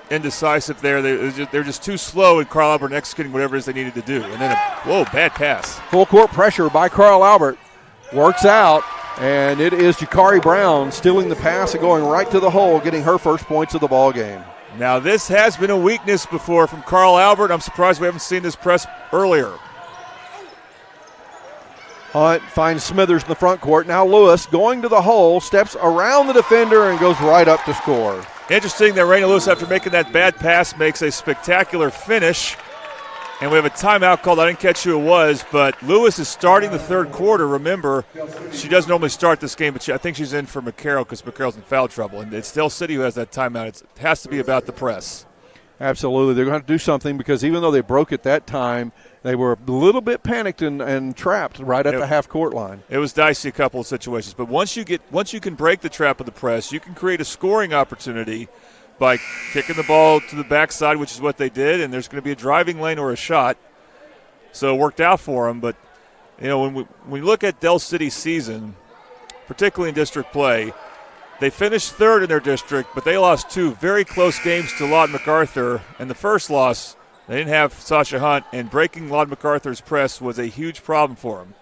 indecisive there. They were just too slow in Carl Albert executing whatever it is they needed to do. And then, bad pass. Full court pressure by Carl Albert. Works out. And it is Jakari Brown stealing the pass and going right to the hole, getting her first points of the ball game. Now, this has been a weakness before from Carl Albert. I'm surprised we haven't seen this press earlier. Hunt finds Smithers in the front court. Now Lewis going to the hole, steps around the defender and goes right up to score. Interesting that Raina Lewis, after making that bad pass, makes a spectacular finish. And we have a timeout called. I didn't catch who it was, but Lewis is starting the third quarter. Remember, she doesn't normally start this game, but I think she's in for McCarroll because McCarroll's in foul trouble. And it's Del City who has that timeout. It has to be about the press. Absolutely. They're going to have to do something because even though they broke at that time, they were a little bit panicked and trapped right at the half-court line. It was dicey a couple of situations. But once you can break the trap of the press, you can create a scoring opportunity by kicking the ball to the backside, which is what they did, and there's going to be a driving lane or a shot. So it worked out for them. But, when we look at Del City's season, particularly in district play, they finished third in their district, but they lost 2 very close games to Lawton MacArthur. And the first loss, they didn't have Sasha Hunt, and breaking Lawton MacArthur's press was a huge problem for them.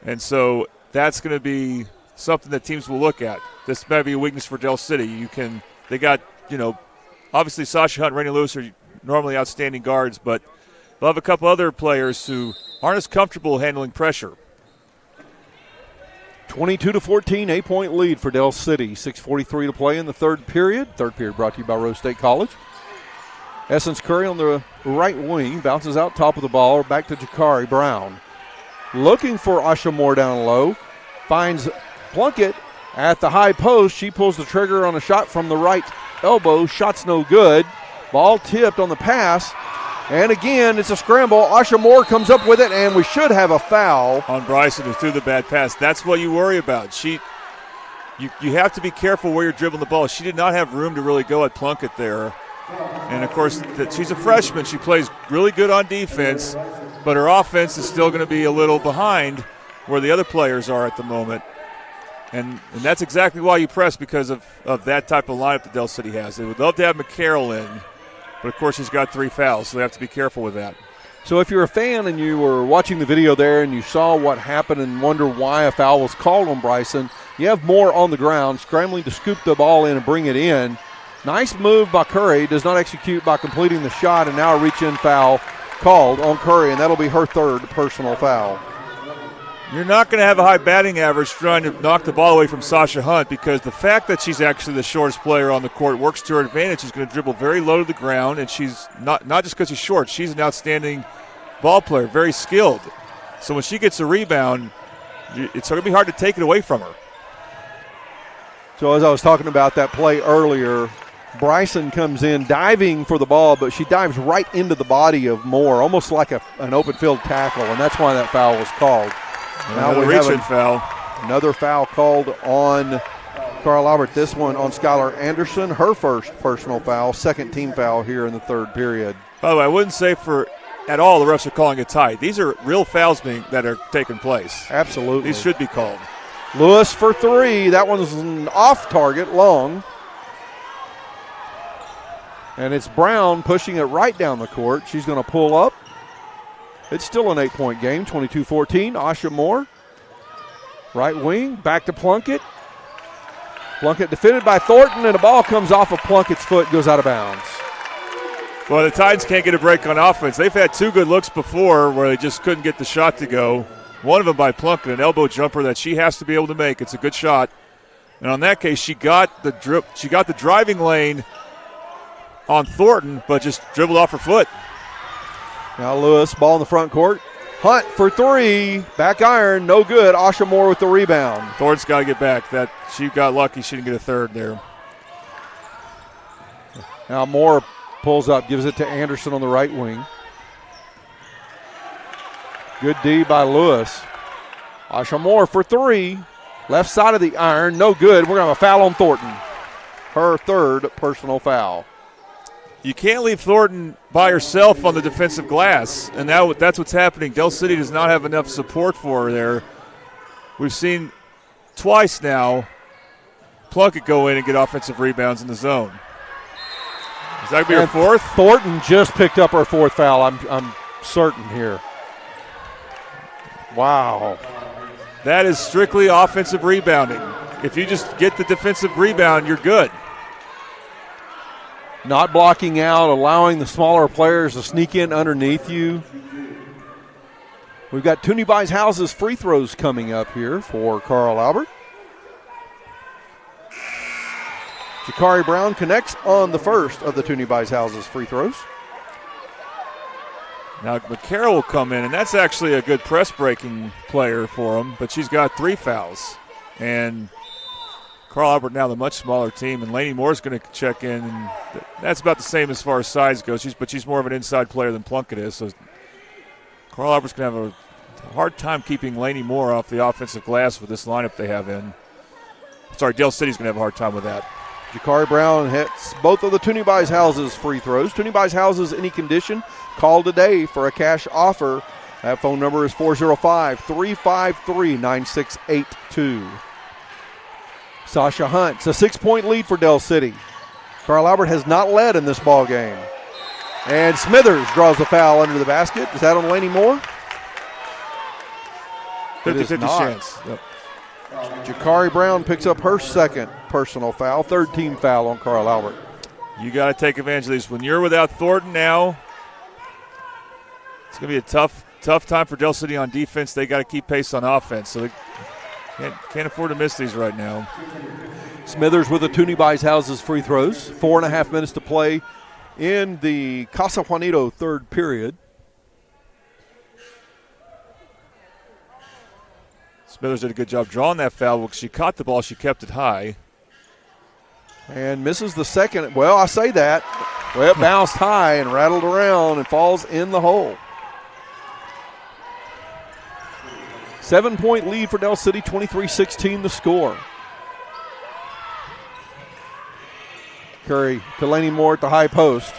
And so that's going to be something that teams will look at. This might be a weakness for Del City. They got, obviously Sasha Hunt and Raina Lewis are normally outstanding guards, but They'll have a couple other players who aren't as comfortable handling pressure. 22-14, 8-point lead for Del City. 6:43 to play in the third period. Third period brought to you by Rose State College. Essence Curry on the right wing, bounces out top of the ball, back to Jakari Brown. Looking for Asha Moore down low, finds Plunkett at the high post. She pulls the trigger on a shot from the right elbow. Shot's no good. Ball tipped on the pass. And again, it's a scramble. Asha Moore comes up with it, and we should have a foul. On Bryson, who threw the bad pass. That's what you worry about. You have to be careful where you're dribbling the ball. She did not have room to really go at Plunkett there. And, of course, she's a freshman. She plays really good on defense, but her offense is still going to be a little behind where the other players are at the moment. And that's exactly why you press, because of that type of lineup that Del City has. They would love to have McCarroll in, but, of course, she's got 3 fouls, so they have to be careful with that. So if you're a fan and you were watching the video there and you saw what happened and wonder why a foul was called on Bryson, you have Moore on the ground scrambling to scoop the ball in and bring it in. Nice move by Curry, does not execute by completing the shot, and now a reach-in foul called on Curry, and that'll be her third personal foul. You're not going to have a high batting average trying to knock the ball away from Sasha Hunt, because the fact that she's actually the shortest player on the court works to her advantage. She's going to dribble very low to the ground, and she's not just because she's short. She's an outstanding ball player, very skilled. So when she gets a rebound, it's going to be hard to take it away from her. So as I was talking about that play earlier, Bryson comes in diving for the ball, but she dives right into the body of Moore, almost like an open field tackle, and that's why that foul was called. Now we have foul. Another foul called on Carl Albert, this one on Skylar Anderson, her first personal foul, second team foul here in the third period. By the way, I wouldn't say at all the refs are calling it tight. These are real fouls that are taking place. Absolutely. These should be called. Lewis for 3. That one's an off target, long. And it's Brown pushing it right down the court. She's going to pull up. It's still an 8-point game, 22-14. Asha Moore, right wing, back to Plunkett. Plunkett defended by Thornton, and the ball comes off of Plunkett's foot, goes out of bounds. Well, the Titans can't get a break on offense. They've had 2 good looks before where they just couldn't get the shot to go. One of them by Plunkett, an elbow jumper that she has to be able to make. It's a good shot. And on that case, she got the driving lane on Thornton, but just dribbled off her foot. Now Lewis, ball in the front court. Hunt for 3. Back iron, no good. Asha Moore with the rebound. Thornton's got to get back. She got lucky she didn't get a third there. Now Moore pulls up, gives it to Anderson on the right wing. Good D by Lewis. Asha Moore for 3. Left side of the iron, no good. We're going to have a foul on Thornton. Her third personal foul. You can't leave Thornton by herself on the defensive glass, and that's what's happening. Del City does not have enough support for her there. We've seen twice now Plunkett go in and get offensive rebounds in the zone. Is that going to be her fourth? Thornton just picked up her 4th foul, I'm certain here. Wow. That is strictly offensive rebounding. If you just get the defensive rebound, you're good. Not blocking out, allowing the smaller players to sneak in underneath you. We've got Toonie Buys Houses free throws coming up here for Carl Albert. Jakari Brown connects on the first of the Toonie Buys Houses free throws. Now McCarroll will come in, and that's actually a good press-breaking player for him, but she's got 3 fouls. And Carl Albert now the much smaller team, and Lainey Moore's going to check in. And that's about the same as far as size goes, but she's more of an inside player than Plunkett is. So Carl Albert's going to have a hard time keeping Lainey Moore off the offensive glass with this lineup they have in. Sorry, Del City's going to have a hard time with that. Jakari Brown hits both of the Toonie Buys Houses free throws. Toonie Buys Houses, any condition, call today for a cash offer. That phone number is 405-353-9682. Sasha Hunt. It's a 6-point lead for Del City. Carl Albert has not led in this ball game. And Smithers draws the foul under the basket. Is that on Lainey Moore? 50-50 chance. Yep. Jakari Brown picks up her second personal foul, third team foul on Carl Albert. You got to take advantage of these. When you're without Thornton now, It's going to be a tough time for Del City on defense. They got to keep pace on offense, so they can't afford to miss these right now. Smithers with the Toonie Buys Houses free throws. 4.5 minutes to play in the Casa Juanito third period. Smithers did a good job drawing that foul. When she caught the ball, she kept it high. And misses the second. Well, I say that. Well, it bounced high and rattled around and falls in the hole. 7-point lead for Del City, 23-16 the score. Curry to Laney Moore at the high post.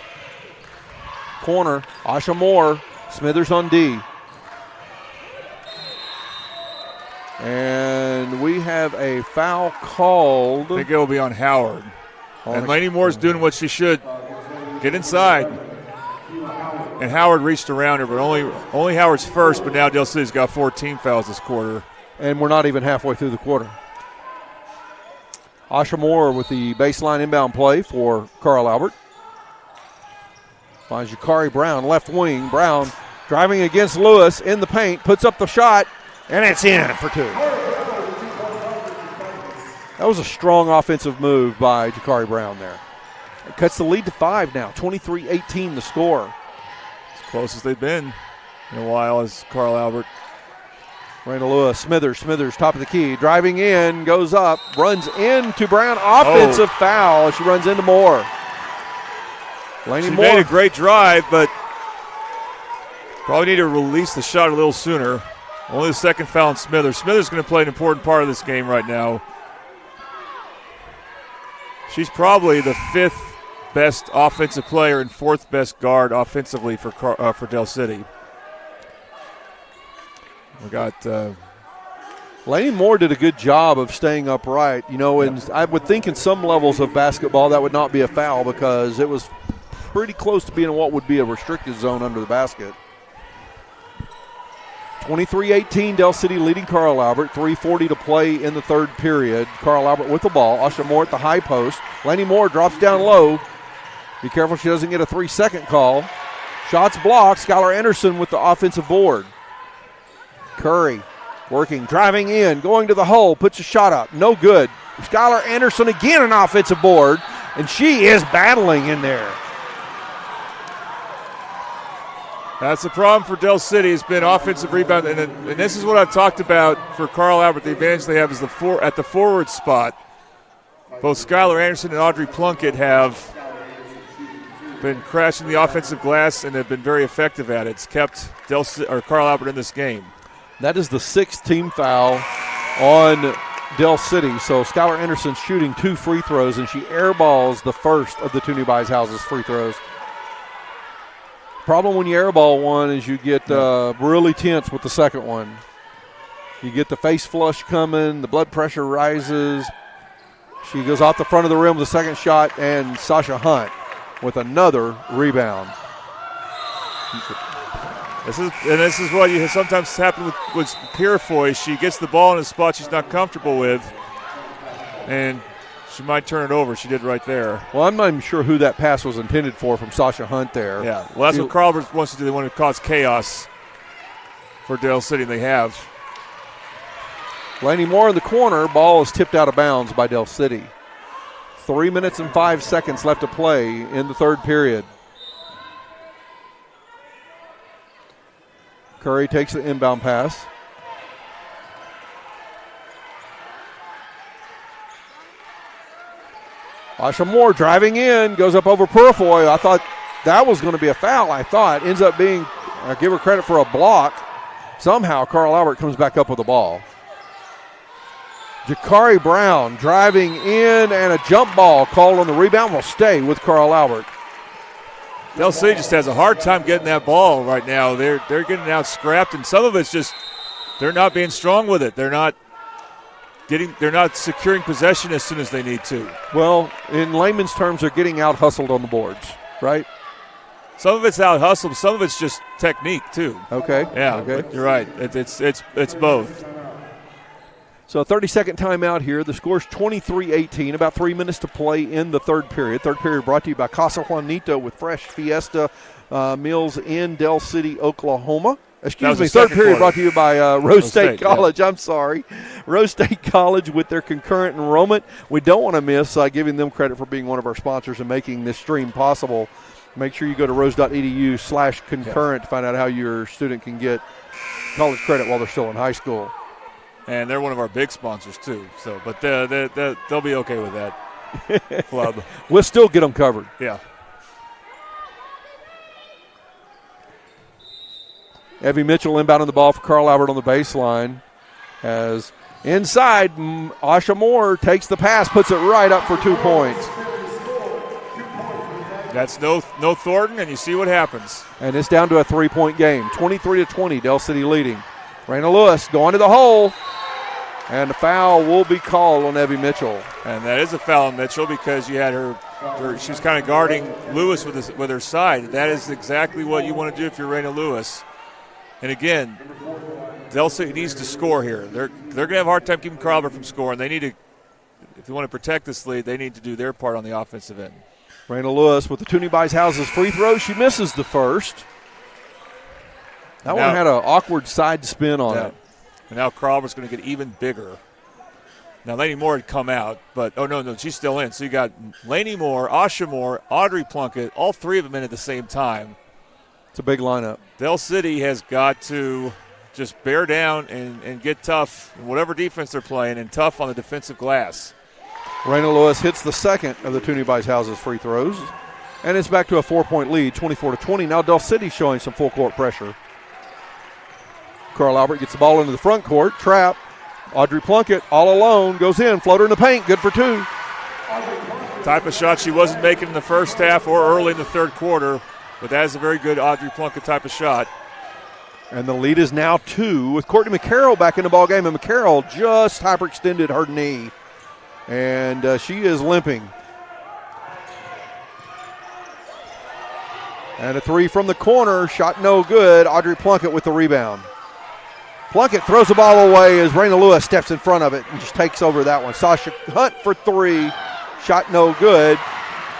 Corner, Asha Moore, Smithers on D. And we have a foul called. I think it will be on Howard. And Laney Moore's doing what she should. Get inside. And Howard reached around her, but only Howard's first, but now Del City's got 14 fouls this quarter. And we're not even halfway through the quarter. Asha Moore with the baseline inbound play for Carl Albert. Finds Jakari Brown, left wing. Brown driving against Lewis in the paint, puts up the shot, and it's in for two. That was a strong offensive move by Jakari Brown there. It cuts the lead to 5 now, 23-18 the score. As close as they've been in a while as Carl Albert. Randall Lewis, Smithers, top of the key, driving in, goes up, runs into Brown, offensive foul as she runs into Moore. Laney Moore made a great drive, but probably need to release the shot a little sooner. Only the second foul on Smithers. Smithers going to play an important part of this game right now. She's probably the 5th best offensive player and 4th best guard offensively for Del City. We got Laney Moore did a good job of staying upright. You know, and I would think in some levels of basketball that would not be a foul because it was pretty close to being what would be a restricted zone under the basket. 23-18, Del City leading Carl Albert. 3:40 to play in the third period. Carl Albert with the ball. Asha Moore at the high post. Laney Moore drops down low. Be careful she doesn't get a 3-second call. Shots blocked. Skylar Anderson with the offensive board. Curry working, driving in, going to the hole, puts a shot up. No good. Skylar Anderson again an offensive board, and she is battling in there. That's the problem for Del City. It's been offensive rebound, and this is what I've talked about for Carl Albert. The advantage they have is at the forward spot. Both Skylar Anderson and Audrey Plunkett have been crashing the offensive glass and have been very effective at it. It's kept Carl Albert in this game. That is the 6th team foul on Del City. So Skylar Anderson's shooting 2 free throws, and she airballs the first of the Toonie Buys Houses free throws. Problem when you airball one is you get really tense with the second one. You get the face flush coming, the blood pressure rises. She goes off the front of the rim with a second shot, and Sasha Hunt with another rebound. This is what you sometimes happen with Purifoy. She gets the ball in a spot she's not comfortable with, and she might turn it over. She did right there. Well, I'm not even sure who that pass was intended for from Sasha Hunt there. Yeah, well, that's what Carl Albert wants to do. They want to cause chaos for Del City, and they have. Laney Moore in the corner. Ball is tipped out of bounds by Del City. 3 minutes and 5 seconds left to play in the third period. Curry takes the inbound pass. Asha Moore driving in, goes up over Purifoy. I thought that was going to be a foul. Ends up being, I give her credit for a block. Somehow Carl Albert comes back up with the ball. Jakari Brown driving in, and a jump ball called on the rebound will stay with Carl Albert. Del City just has a hard time getting that ball right now. They're getting out scrapped, and some of it's just they're not being strong with it. They're not securing possession as soon as they need to. Well, in layman's terms, they're getting out hustled on the boards, right? Some of it's out hustled, some of it's just technique too. Okay. Yeah, okay. You're right. It's both. So a 30-second timeout here. The score's 23-18, about 3 minutes to play in the third period. Third period brought to you by Casa Juanito with fresh Fiesta Mills in Del City, Oklahoma. Excuse That was me, the third second period quarter. brought to you by Rose State State, yeah. College. I'm sorry. Rose State College with their concurrent enrollment. We don't want to miss giving them credit for being one of our sponsors and making this stream possible. Make sure you go to rose.edu/concurrent to find out how your student can get college credit while they're still in high school. And they're one of our big sponsors, too. So, but they'll be okay with that. Club. We'll still get them covered. Yeah. Evie Mitchell inbounding the ball for Carl Albert on the baseline. As inside, Asha Moore takes the pass, puts it right up for 2 points. That's no Thornton, and you see what happens. And it's down to a 3-point game. 23-20, Del City leading. Raina Lewis going to the hole. And the foul will be called on Evie Mitchell. And that is a foul on Mitchell because you had her she was kind of guarding Lewis with her side. That is exactly what you want to do if you're Raina Lewis. And again, Del City needs to score here. They're going to have a hard time keeping Carl Albert from scoring. They need to, if they want to protect this lead, they need to do their part on the offensive end. Raina Lewis with the Toonie Buys Houses free throw. She misses the first. That one had an awkward side spin on it. And now Carl Albert's going to get even bigger. Now, Laney Moore had come out, but, no, she's still in. So you got Laney Moore, Asha Moore, Audrey Plunkett, all three of them in at the same time. It's a big lineup. Del City has got to just bear down and get tough in whatever defense they're playing and tough on the defensive glass. Raina Lewis hits the second of the Toonie Buys Houses free throws. And it's back to a 4-point lead, 24-20. Now Del City showing some full court pressure. Carl Albert gets the ball into the front court. Trap. Audrey Plunkett all alone. Goes in. Floater in the paint. Good for two. Type of shot she wasn't making in the first half or early in the third quarter. But that is a very good Audrey Plunkett type of shot. And the lead is now 2 with Courtney McCarroll back in the ball game. And McCarroll just hyperextended her knee. And she is limping. And a three from the corner. Shot no good. Audrey Plunkett with the rebound. Plunkett throws the ball away as Raina Lewis steps in front of it and just takes over that one. Sasha Hunt for three. Shot no good.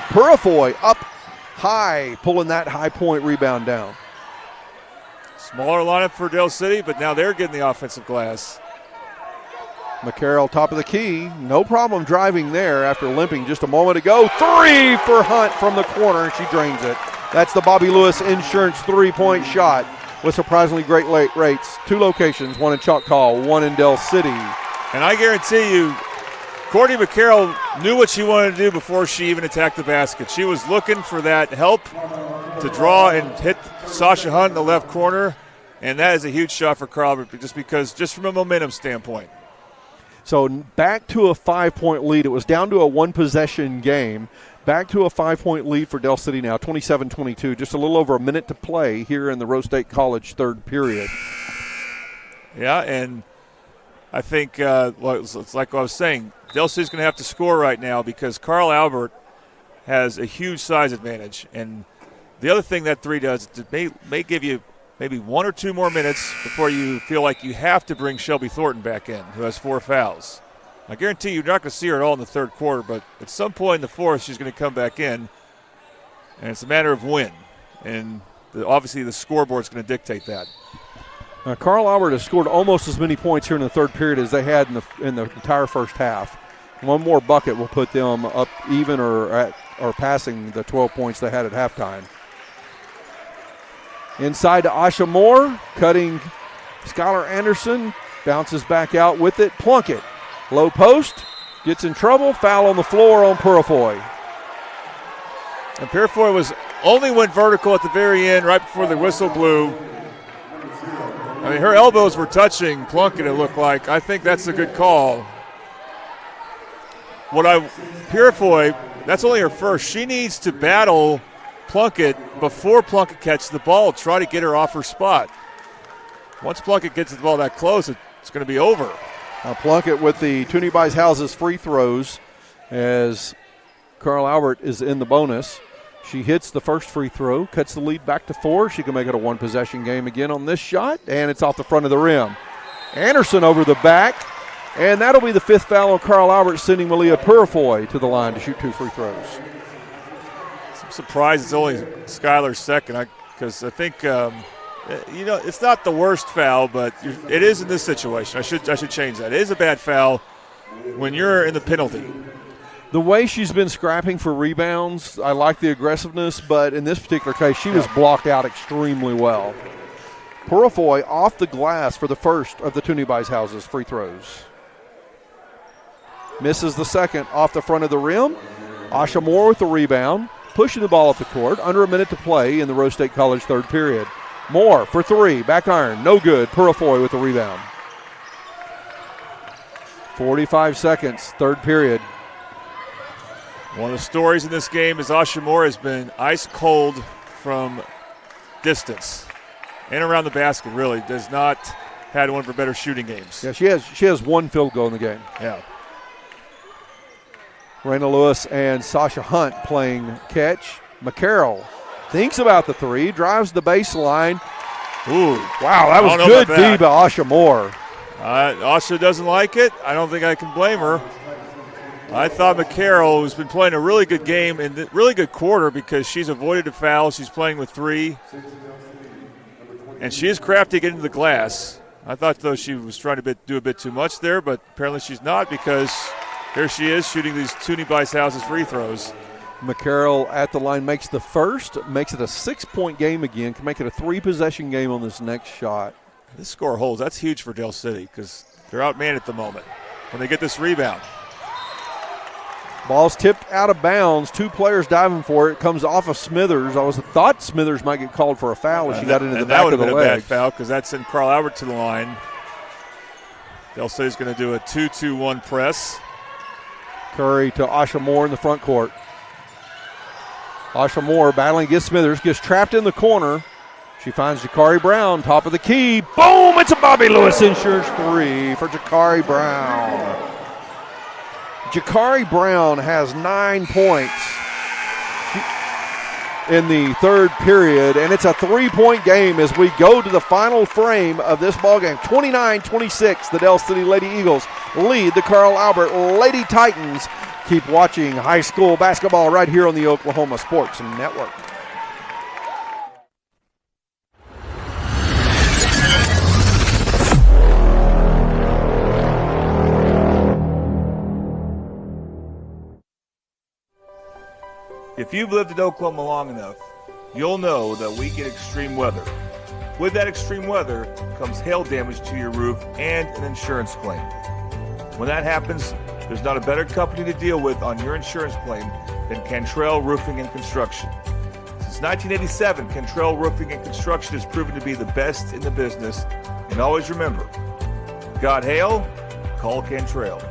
Purifoy up high, pulling that high point rebound down. Smaller lineup for Del City, but now they're getting the offensive glass. McCarroll top of the key. No problem driving there after limping just a moment ago. Three for Hunt from the corner, and she drains it. That's the Bobby Lewis Insurance three-point shot with surprisingly great rates. 2 locations, one in Choctaw, one in Del City. And I guarantee you, Courtney McCarroll knew what she wanted to do before she even attacked the basket. She was looking for that help to draw and hit Sasha Hunt in the left corner, and that is a huge shot for Carl, just from a momentum standpoint. So back to a 5-point lead. It was down to a one-possession game. Back to a 5-point lead for Del City now, 27-22. Just a little over a minute to play here in the Rose State College third period. Yeah, and I think it's like I was saying, Del City's going to have to score right now because Carl Albert has a huge size advantage. And the other thing that three does, it may give you maybe 1 or 2 more minutes before you feel like you have to bring Shelby Thornton back in, who has 4 fouls. I guarantee you're not going to see her at all in the third quarter, but at some point in the fourth, she's going to come back in, and it's a matter of when. And obviously the scoreboard's going to dictate that. Now, Carl Albert has scored almost as many points here in the third period as they had in the entire first half. One more bucket will put them up even or passing the 12 points they had at halftime. Inside to Asha Moore, cutting Skylar Anderson, bounces back out with it. Plunkett, low post, gets in trouble, foul on the floor on Purifoy. And Purifoy only went vertical at the very end, right before the whistle blew. I mean, her elbows were touching Plunkett, it looked like. I think that's a good call. Purifoy, that's only her first. She needs to battle Plunkett before Plunkett catches the ball, try to get her off her spot. Once Plunkett gets the ball that close, it's going to be over. Now Plunkett with the Toonie Buys Houses free throws as Carl Albert is in the bonus. She hits the first free throw, cuts the lead back to 4. She can make it a one-possession game again on this shot, and it's off the front of the rim. Anderson over the back, and that'll be the 5th foul on Carl Albert, sending Malia Purifoy to the line to shoot 2 free throws. surprised it's only Skylar's second because I think it's not the worst foul, but it is in this situation. I should change that. It is a bad foul when you're in the penalty. The way she's been scrapping for rebounds, I like the aggressiveness, but in this particular case, she was blocked out extremely well. Purifoy off the glass for the first of the Toonie Buys Houses free throws. Misses the second off the front of the rim. Asha Moore with the rebound, pushing the ball up the court. Under a minute to play in the Rose State College third period. Moore for three, back iron, no good. Purifoy with the rebound. 45 seconds, third period. One of the stories in this game is Asha Moore has been ice cold from distance and around the basket, really. Does not had one of her better shooting games. Yeah, she has one field goal in the game. Yeah. Raina Lewis and Sasha Hunt playing catch. McCarroll thinks about the three, drives the baseline. Ooh. Wow, that was good D by Asha Moore. Asha doesn't like it. I don't think I can blame her. I thought McCarroll, who's been playing a really good game and a really good quarter because she's avoided a foul. She's playing with three. And she is crafty getting to the glass. I thought, though, she was trying to do a bit too much there, but apparently she's not because here she is shooting these Toonie Buys Houses free throws. McCarroll at the line makes the first, makes it a 6-point game again, can make it a 3-possession game on this next shot. This score holds. That's huge for Del City because they're outmanned at the moment when they get this rebound. Ball's tipped out of bounds. Two players diving for it. Comes off of Smithers. I thought Smithers might get called for a foul as she got into the back of the legs. That would have been a bad foul because that sent Carl Albert to the line. Del City's going to do a 2-2-1 press. Curry to Asha Moore in the front court. Asha Moore battling against Smithers. Gets trapped in the corner. She finds Jakari Brown, top of the key. Boom! It's a Bobby Lewis insurance three for Jakari Brown. Jakari Brown has 9 points in the third period, and it's a 3-point game as we go to the final frame of this ballgame. 29-26, the Del City Lady Eagles lead the Carl Albert Lady Titans. Keep watching high school basketball right here on the Oklahoma Sports Network. If you've lived in Oklahoma long enough, you'll know that we get extreme weather. With that extreme weather comes hail damage to your roof and an insurance claim. When that happens, there's not a better company to deal with on your insurance claim than Cantrell Roofing and Construction. Since 1987, Cantrell Roofing and Construction has proven to be the best in the business. And always remember, got hail? Call Cantrell.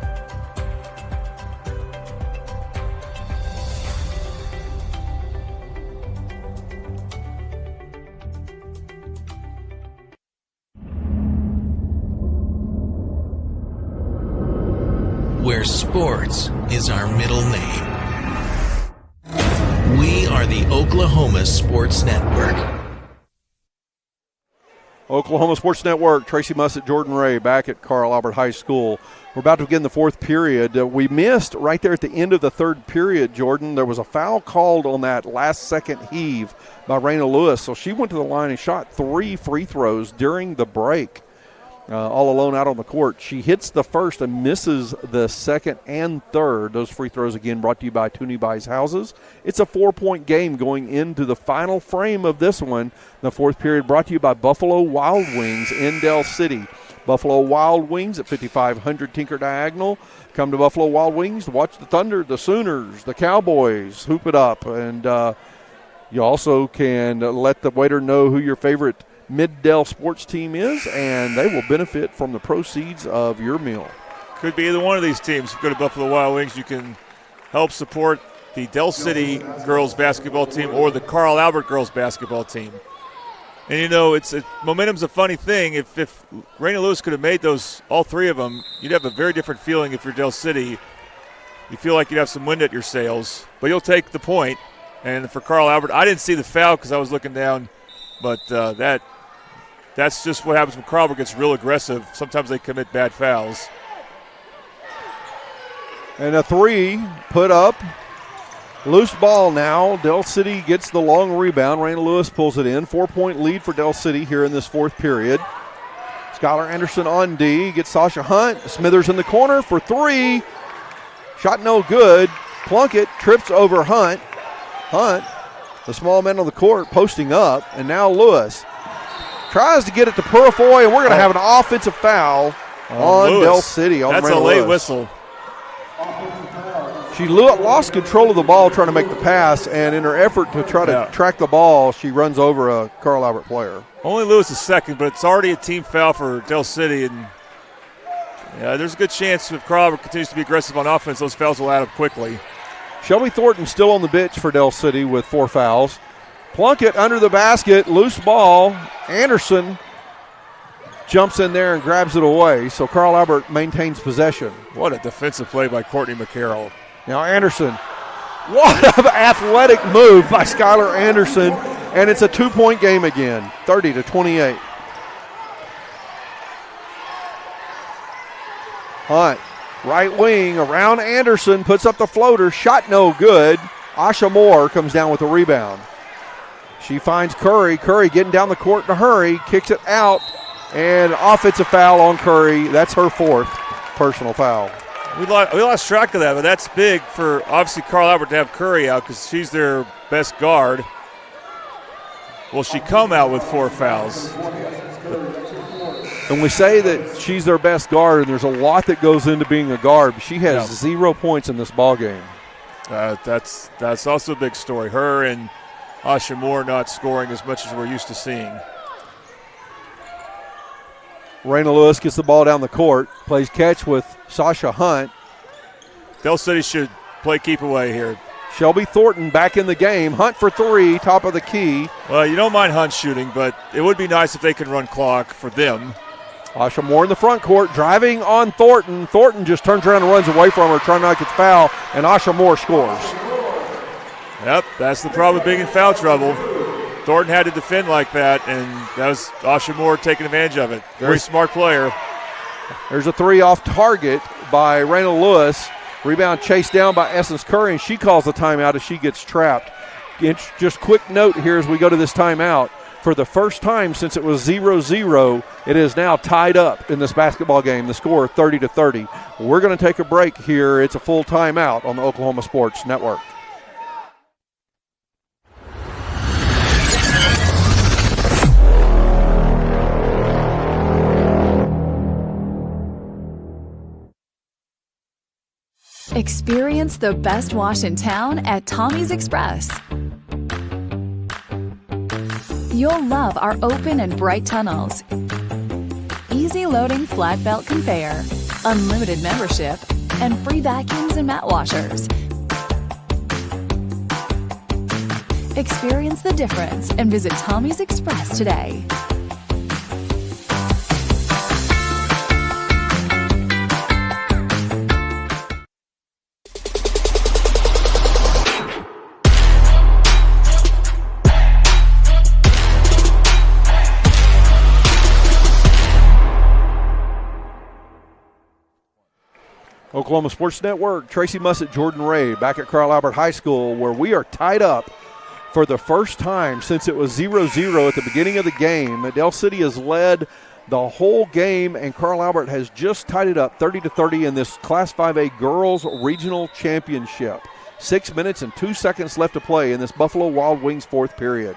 Where sports is our middle name. We are the Oklahoma Sports Network. Oklahoma Sports Network, Tracy Mussett, Jordan Ray back at Carl Albert High School. We're about to begin the fourth period. We missed right there at the end of the third period, Jordan. There was a foul called on that last second heave by Raina Lewis. So she went to the line and shot 3 free throws during the break. All alone out on the court. She hits the first and misses the second and third. Those free throws, again, brought to you by Toonie Buys Houses. It's a 4-point game going into the final frame of this one. The fourth period brought to you by Buffalo Wild Wings in Del City. Buffalo Wild Wings at 5500 Tinker Diagonal. Come to Buffalo Wild Wings to watch the Thunder, the Sooners, the Cowboys hoop it up. And you also can let the waiter know who your favorite Mid-Del sports team is, and they will benefit from the proceeds of your meal. Could be either one of these teams. If you go to Buffalo Wild Wings, you can help support the Del City girls basketball team or the Carl Albert girls basketball team. And, you know, momentum's a funny thing. If Raina Lewis could have made those, all 3 of them, you'd have a very different feeling if you're Del City. You feel like you'd have some wind at your sails, but you'll take the point. And for Carl Albert, I didn't see the foul because I was looking down, but that's just what happens when Carl Albert gets real aggressive. Sometimes they commit bad fouls. And a 3 put up Loose ball now. Del City gets the long rebound. Raina Lewis pulls it in. 4-point lead for Del City here in this fourth period. Skylar Anderson on D. Gets Sasha Hunt. Smithers in the corner for three. Shot no good. Plunkett trips over Hunt. Hunt, the small man on the court, posting up. And now Lewis tries to get it to Purifoy, and we're going to have an offensive foul on Lewis. Del City. On That's Raina a late Lewis. whistle. She lost control of the ball trying to make the pass, and in her effort to try to track the ball, she runs over a Carl Albert player. Only Lewis is second, but it's already a team foul for Del City, and there's a good chance if Carl Albert continues to be aggressive on offense, those fouls will add up quickly. Shelby Thornton still on the bench for Del City with 4 fouls. Plunkett under the basket, loose ball. Anderson jumps in there and grabs it away, so Carl Albert maintains possession. What a defensive play by Courtney McCarroll. Now Anderson, what an athletic move by Skylar Anderson, and it's a 2-point game again, 30-28. Hunt, right wing, around Anderson, puts up the floater, shot no good. Asha Moore comes down with the rebound. She finds Curry. Curry getting down the court in a hurry, kicks it out, and offensive foul on Curry. That's her 4th personal foul. We lost track of that, but that's big for obviously Carl Albert to have Curry out because she's their best guard. Will she come out with 4 fouls? And we say that she's their best guard, and there's a lot that goes into being a guard. She has 0 points in this ball game. That's also a big story. Her and Asha Moore not scoring as much as we're used to seeing. Raina Lewis gets the ball down the court, plays catch with Sasha Hunt. Del City should play keep away here. Shelby Thornton back in the game. Hunt for 3, top of the key. Well, you don't mind Hunt shooting, but it would be nice if they could run clock for them. Asha Moore in the front court, driving on Thornton. Thornton just turns around and runs away from her, trying not to get foul, and Asha Moore scores. Yep, that's the problem with being in foul trouble. Thornton had to defend like that, and that was Asha Moore taking advantage of it. Very smart player. There's a 3 off target by Raina Lewis. Rebound chased down by Essence Curry, and she calls the timeout as she gets trapped. Just quick note here as we go to this timeout. For the first time since it was 0-0, it is now tied up in this basketball game. The score 30-30. We're going to take a break here. It's a full timeout on the Oklahoma Sports Network. Experience the best wash in town at Tommy's Express. You'll love our open and bright tunnels, easy loading flat belt conveyor, unlimited membership, and free vacuums and mat washers. Experience the difference and visit Tommy's Express today. Oklahoma Sports Network, Tracy Mussett, Jordan Ray, back at Carl Albert High School, where we are tied up for the first time since it was 0-0 at the beginning of the game. Del City has led the whole game, and Carl Albert has just tied it up 30-30 in this Class 5A Girls Regional Championship. 6 minutes and 2 seconds left to play in this Buffalo Wild Wings 4th period.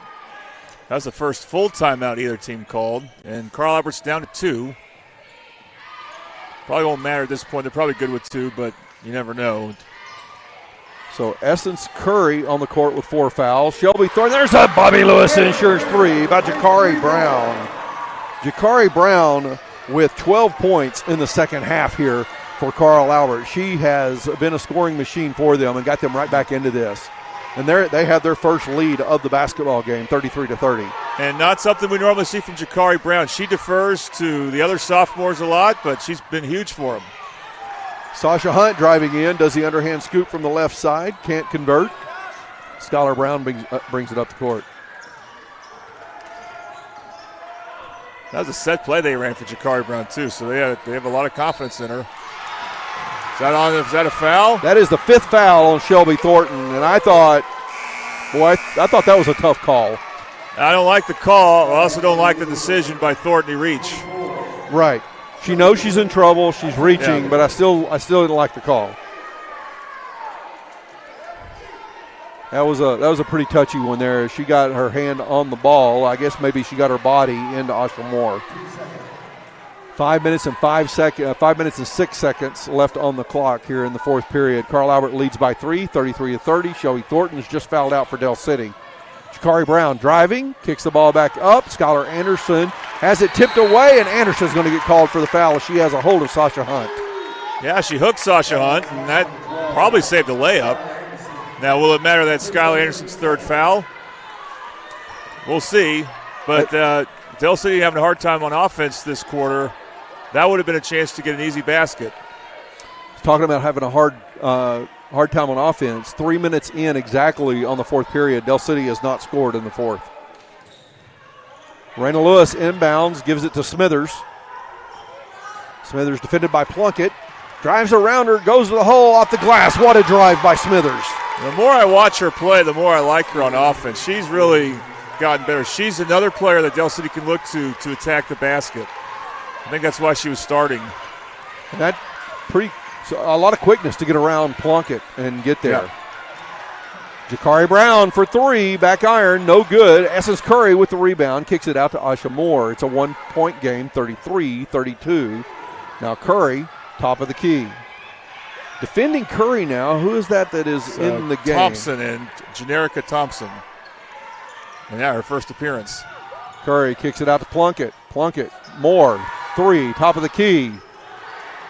That was the first full timeout either team called, and Carl Albert's down to 2. Probably won't matter at this point. They're probably good with 2, but you never know. So Essence Curry on the court with 4 fouls. Shelby Thornton. There's a Bobby Lewis insurance 3 by Jakari Brown. Jakari Brown with 12 points in the second half here for Carl Albert. She has been a scoring machine for them and got them right back into this. And they have their first lead of the basketball game, 33-30. And not something we normally see from Jakari Brown. She defers to the other sophomores a lot, but she's been huge for them. Sasha Hunt driving in, does the underhand scoop from the left side, can't convert. Skylar Brown brings it up the court. That was a set play they ran for Jakari Brown too, so they have a lot of confidence in her. Is that a foul? That is the 5th foul on Shelby Thornton, and I thought that was a tough call. I don't like the call. I also don't like the decision by Thornton to reach. Right. She knows she's in trouble. She's reaching, but I still didn't like the call. That was a pretty touchy one there. She got her hand on the ball. I guess maybe she got her body into Asha Moore. 5 minutes and 6 seconds left on the clock here in the 4th period. Carl Albert leads by 3, 33-30. Shelby Thornton's just fouled out for Del City. Jakari Brown driving, kicks the ball back up. Skylar Anderson has it tipped away, and Anderson's going to get called for the foul as she has a hold of Sasha Hunt. Yeah, she hooked Sasha Hunt, and that probably saved a layup. Now, will it matter that Skylar Anderson's 3rd foul? We'll see. But Del City having a hard time on offense this quarter. That would have been a chance to get an easy basket. Talking about having a hard time on offense. 3 minutes in exactly on the 4th period. Del City has not scored in the 4th. Raina Lewis inbounds, gives it to Smithers. Smithers defended by Plunkett. Drives around her, goes to the hole, off the glass. What a drive by Smithers. The more I watch her play, the more I like her on offense. She's really gotten better. She's another player that Del City can look to attack the basket. I think that's why she was starting. And that a lot of quickness to get around Plunkett and get there. Yeah. Jakari Brown for 3, back iron, no good. Essence Curry with the rebound, kicks it out to Asha Moore. It's a 1-point game, 33-32. Now Curry, top of the key. Defending Curry now, who is that is in the game? Thompson and Generica Thompson. And yeah, her first appearance. Curry kicks it out to Plunkett. Plunkett, Moore, 3, top of the key.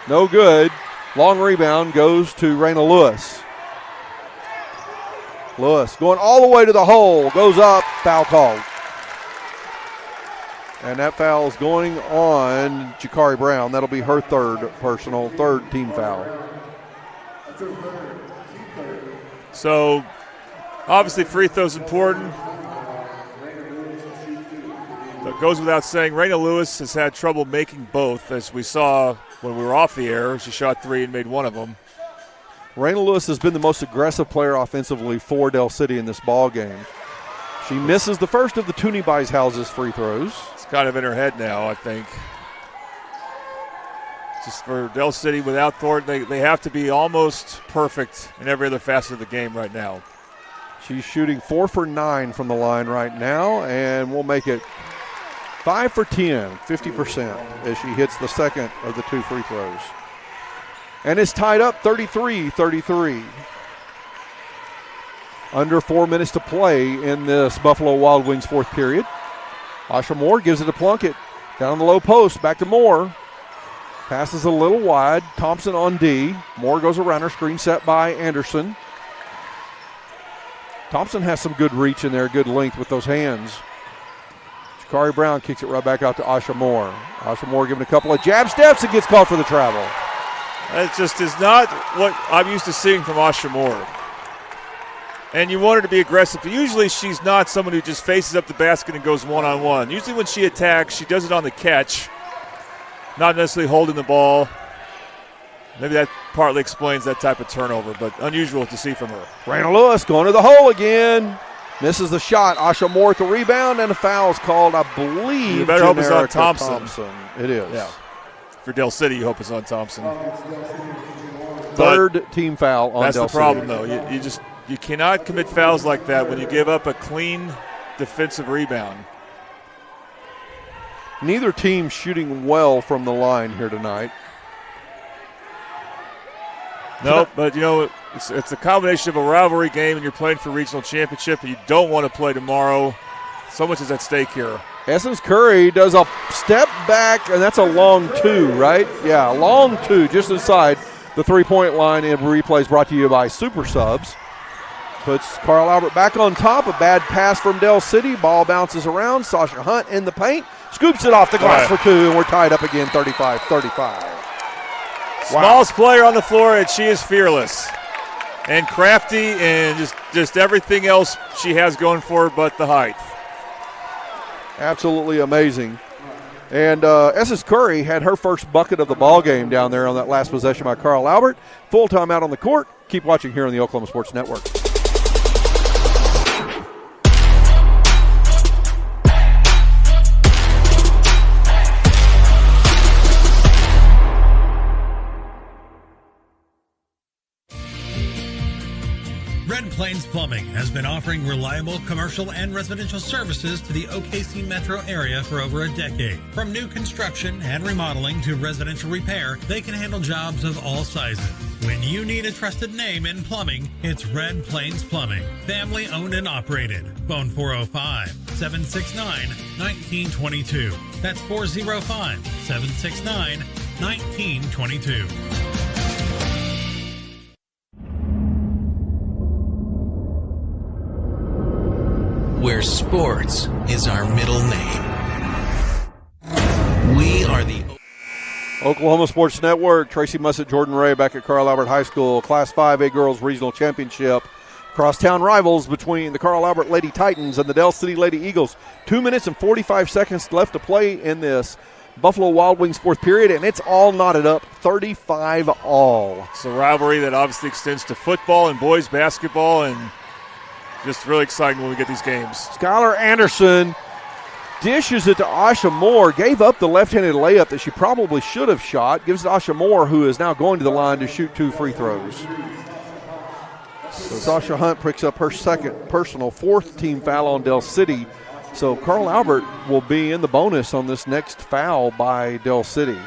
No good. Long rebound goes to Raina Lewis. Lewis going all the way to the hole, goes up, foul called. And that foul is going on Jakari Brown. That'll be her 3rd team foul. So, obviously free throws important. It goes without saying, Raina Lewis has had trouble making both, as we saw when we were off the air. She shot 3 and made one of them. Raina Lewis has been the most aggressive player offensively for Del City in this ball game. She misses the first of the Toonie Buys Houses free throws. It's kind of in her head now, I think. Just for Del City, without Thornton, they have to be almost perfect in every other facet of the game right now. She's shooting 4 for 9 from the line right now, and we'll make it 5 for 10, 50%, as she hits the second of the 2 free throws. And it's tied up 33-33. Under 4 minutes to play in this Buffalo Wild Wings 4th period. Asha Moore gives it to Plunkett. Down the low post, back to Moore. Passes a little wide. Thompson on D. Moore goes around her, screen set by Anderson. Thompson has some good reach in there, good length with those hands. Jakari Brown kicks it right back out to Asha Moore. Asha Moore giving a couple of jab steps and gets called for the travel. That just is not what I'm used to seeing from Asha Moore. And you want her to be aggressive. But usually she's not someone who just faces up the basket and goes one-on-one. Usually when she attacks, she does it on the catch, not necessarily holding the ball. Maybe that partly explains that type of turnover, but unusual to see from her. Raina Lewis going to the hole again. Misses the shot. Asha Moore with the rebound, and a foul is called, I believe. You better hope it's on Thompson. It is. Yeah. For Del City, you hope it's on Thompson. 3rd team foul on Del City. That's the problem, though. You cannot commit fouls like that when you give up a clean defensive rebound. Neither team shooting well from the line here tonight. No, but it's a combination of a rivalry game and you're playing for regional championship and you don't want to play tomorrow. So much is at stake here. Essence Curry does a step back, and that's a long 2, right? Yeah, long 2 just inside the 3-point line. And replays brought to you by Super Subs. Puts Carl Albert back on top. A bad pass from Del City. Ball bounces around. Sasha Hunt in the paint. Scoops it off the glass for 2, and we're tied up again 35-35. Smallest player on the floor, and she is fearless and crafty and just everything else she has going for her but the height. Absolutely amazing. And Esses Curry had her first bucket of the ball game down there on that last possession by Carl Albert. Full time out on the court. Keep watching here on the Oklahoma Sports Network. Red Plains Plumbing has been offering reliable commercial and residential services to the OKC metro area for over a decade. From new construction and remodeling to residential repair, they can handle jobs of all sizes. When you need a trusted name in plumbing, it's Red Plains Plumbing. Family owned and operated. Phone 405-769-1922. That's 405-769-1922. Where sports is our middle name. We are the Oklahoma Sports Network. Tracy Mussett, Jordan Ray back at Carl Albert High School. Class 5A Girls Regional Championship. Crosstown rivals between the Carl Albert Lady Titans and the Del City Lady Eagles. 2 minutes and 45 seconds left to play in this Buffalo Wild Wings fourth period, and it's all knotted up, 35-all. It's a rivalry that obviously extends to football and boys basketball, and just really exciting when we get these games. Skylar Anderson dishes it to Asha Moore, gave up the left-handed layup that she probably should have shot, gives it to Asha Moore, who is now going to the line to shoot 2 free throws. So Sasha Hunt picks up her second personal, fourth team foul on Del City. So Carl Albert will be in the bonus on this next foul by Del City.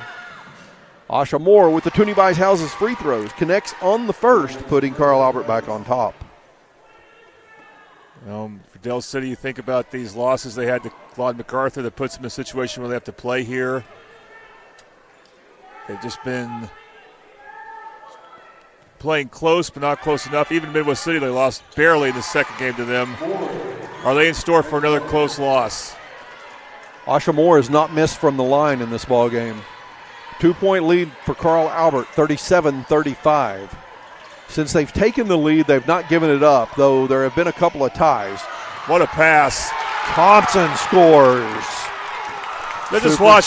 Asha Moore with the Toonie Buys Houses free throws, connects on the first, putting Carl Albert back on top. For Del City, you think about these losses they had to Claude MacArthur that puts them in a situation where they have to play here. They've just been playing close, but not close enough. Even Midwest City, they lost barely in the second game to them. Are they in store for another close loss? Asha Moore has not missed from the line in this ball game. 2-point lead for Carl Albert, 37-35. Since they've taken the lead, they've not given it up, though there have been a couple of ties. What a pass. Thompson scores. Let's just watch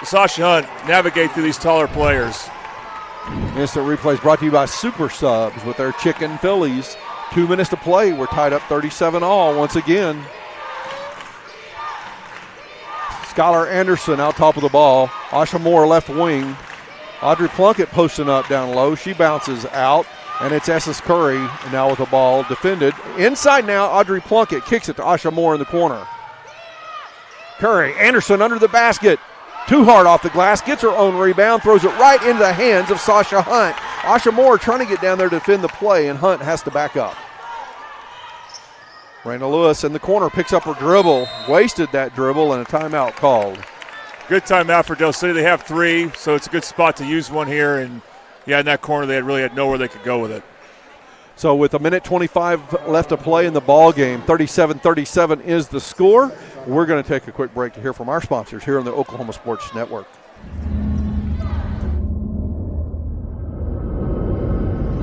Sasha Hunt navigate through these taller players. Instant replays brought to you by Super Subs with their chicken Phillies. 2 minutes to play. We're tied up 37-all once again. Skylar Anderson out top of the ball. Asha Moore left wing. Audrey Plunkett posting up down low. She bounces out, and it's Esses Curry now with the ball defended. Inside now, Audrey Plunkett kicks it to Asha Moore in the corner. Curry, Anderson under the basket. Too hard off the glass, gets her own rebound, throws it right into the hands of Sasha Hunt. Asha Moore trying to get down there to defend the play, and Hunt has to back up. Raina Lewis in the corner picks up her dribble, wasted that dribble, and a timeout called. Good timeout for Del City. They have 3, so it's a good spot to use one here. And, in that corner, they really had nowhere they could go with it. So with 1:25 left to play in the ball game, 37-37 is the score. We're going to take a quick break to hear from our sponsors here on the Oklahoma Sports Network.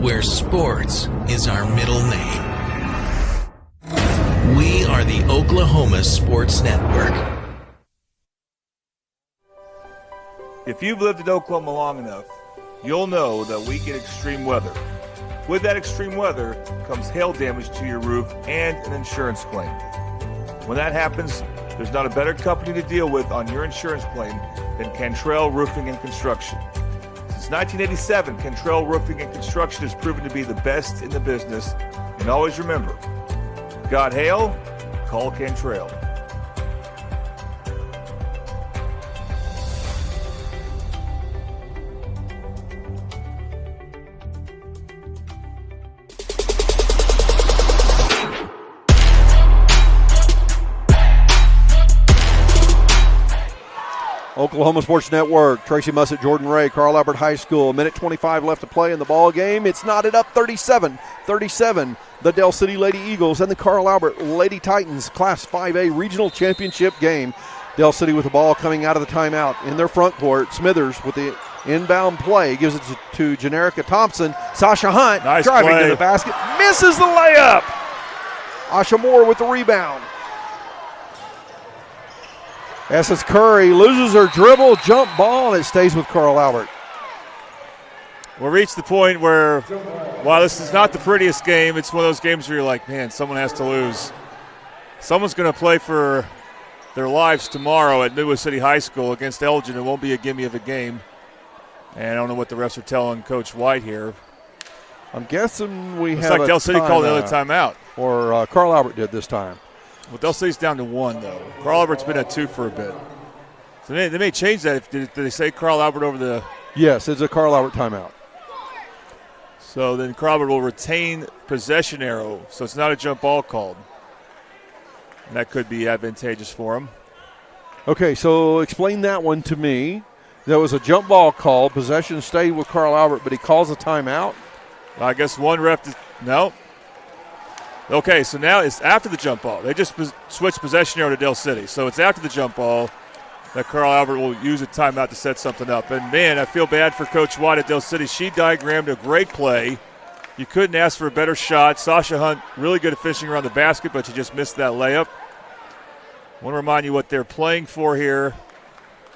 Where sports is our middle name. We are the Oklahoma Sports Network. If you've lived in Oklahoma long enough, you'll know that we get extreme weather. With that extreme weather comes hail damage to your roof and an insurance claim. When that happens, there's not a better company to deal with on your insurance claim than Cantrell Roofing and Construction. Since 1987, Cantrell Roofing and Construction has proven to be the best in the business. And always remember, got hail? Call Cantrell. Oklahoma Sports Network, Tracy Mussett, Jordan Ray, Carl Albert High School. 1:25 left to play in the ball game. It's knotted up 37-37. The Del City Lady Eagles and the Carl Albert Lady Titans Class 5A Regional Championship game. Del City with the ball coming out of the timeout in their front court. Smithers with the inbound play gives it to Generica Thompson. Sasha Hunt driving to the basket, misses the layup. Asha Moore with the rebound. Essence Curry loses her dribble, jump ball, and it stays with Carl Albert. We'll reach the point where, while this is not the prettiest game, it's one of those games where you're like, man, someone has to lose. Someone's going to play for their lives tomorrow at Midwest City High School against Elgin. It won't be a gimme of a game. And I don't know what the refs are telling Coach White here. I'm guessing we Looks have like Del City called another timeout. Or Carl Albert did this time. Well, Del City's down to 1, though. Carl Albert's been at 2 for a bit. So they may change that. Did they say Carl Albert over the... Yes, it's a Carl Albert timeout. So then Carl Albert will retain possession arrow, so it's not a jump ball called. And that could be advantageous for him. Okay, so explain that one to me. There was a jump ball called. Possession stayed with Carl Albert, but he calls a timeout. I guess one ref no. Okay, so now it's after the jump ball. They just switched possession arrow to Del City. So it's after the jump ball that Carl Albert will use a timeout to set something up. And, man, I feel bad for Coach White at Del City. She diagrammed a great play. You couldn't ask for a better shot. Sasha Hunt really good at finishing around the basket, but she just missed that layup. I want to remind you what they're playing for here.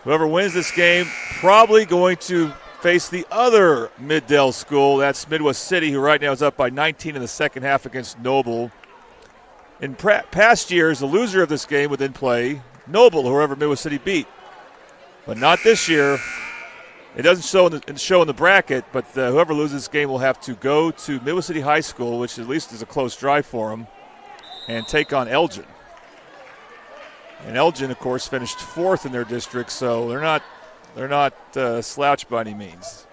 Whoever wins this game probably going to face the other Mid-Del school. That's Midwest City, who right now is up by 19 in the second half against Noble. In past years, the loser of this game would then play Noble, whoever Midwest City beat. But not this year. It doesn't show in the bracket, but whoever loses this game will have to go to Midwest City High School, which at least is a close drive for them, and take on Elgin. And Elgin, of course, finished 4th in their district, so they're not slouched by any means.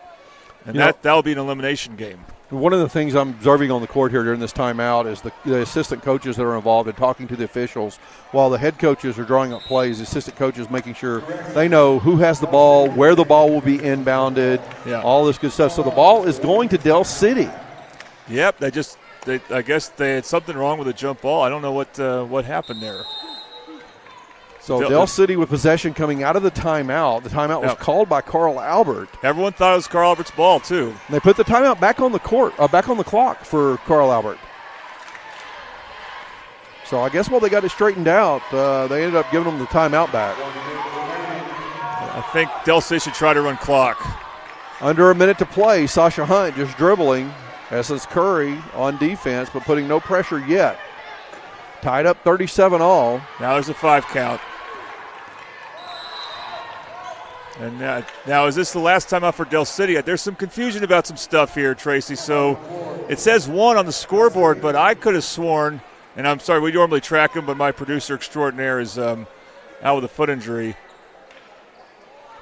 And that'll be an elimination game. One of the things I'm observing on the court here during this timeout is the assistant coaches that are involved in talking to the officials. While the head coaches are drawing up plays, the assistant coaches making sure they know who has the ball, where the ball will be inbounded, all this good stuff. So the ball is going to Del City. Yep, I guess they had something wrong with the jump ball. I don't know what happened there. So Del City with possession coming out of the timeout. The timeout was called by Carl Albert. Everyone thought it was Carl Albert's ball, too. And they put the timeout back on the court, back on the clock for Carl Albert. So I guess while they got it straightened out, they ended up giving them the timeout back. I think Del City should try to run clock. Under a minute to play, Sasha Hunt just dribbling. Essence Curry on defense, but putting no pressure yet. Tied up 37 all. Now there's a 5 count. And now, is this the last time out for Del City? There's some confusion about some stuff here, Tracy. So it says 1 on the scoreboard, but I could have sworn, and I'm sorry, we normally track him, but my producer extraordinaire is out with a foot injury.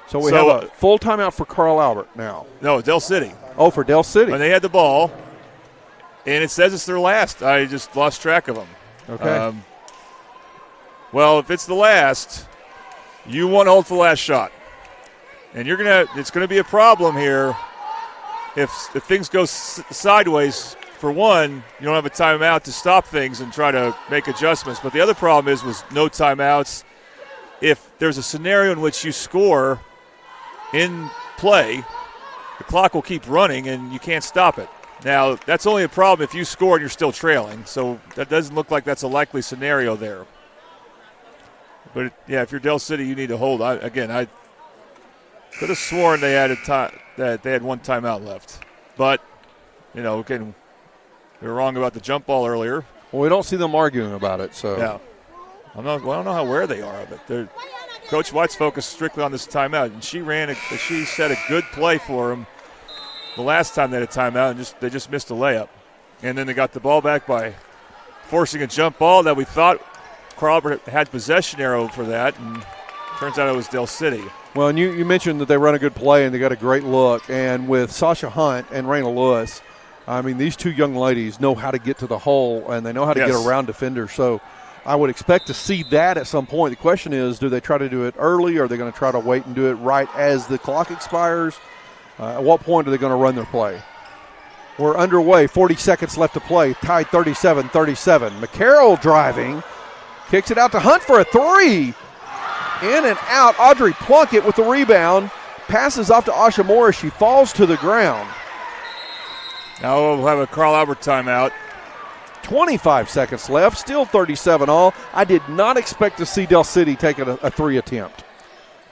So we have a full timeout for Carl Albert now. No, Del City. Oh, for Del City. When they had the ball, and it says it's their last. I just lost track of them. Okay. Well, if it's the last, you want to hold the last shot. And it's going to be a problem here if things go sideways. For one, you don't have a timeout to stop things and try to make adjustments. But the other problem is with no timeouts, if there's a scenario in which you score in play, the clock will keep running and you can't stop it. Now, that's only a problem if you score and you're still trailing. So that doesn't look like that's a likely scenario there. But, if you're Del City, you need to hold. I could have sworn they had that they had 1 timeout left. But, again, we were wrong about the jump ball earlier. Well, we don't see them arguing about it. So yeah. I don't know how aware they are of it. Coach White's focused strictly on this timeout, and she set a good play for him the last time they had a timeout, and they just missed a layup. And then they got the ball back by forcing a jump ball that we thought Carl Albert had possession arrow for that, and turns out it was Del City. Well, and you mentioned that they run a good play and they got a great look. And with Sasha Hunt and Raina Lewis, I mean, these two young ladies know how to get to the hole and they know how to get around defenders. So I would expect to see that at some point. The question is, do they try to do it early, or are they going to try to wait and do it right as the clock expires? At what point are they going to run their play? We're underway, 40 seconds left to play, tied 37-37. McCarroll driving, kicks it out to Hunt for a three. In and out, Audrey Plunkett with the rebound, passes off to Asha Morris. She falls to the ground. Now we'll have a Carl Albert timeout. 25 seconds left, still 37 all. I did not expect to see Del City take a 3 attempt.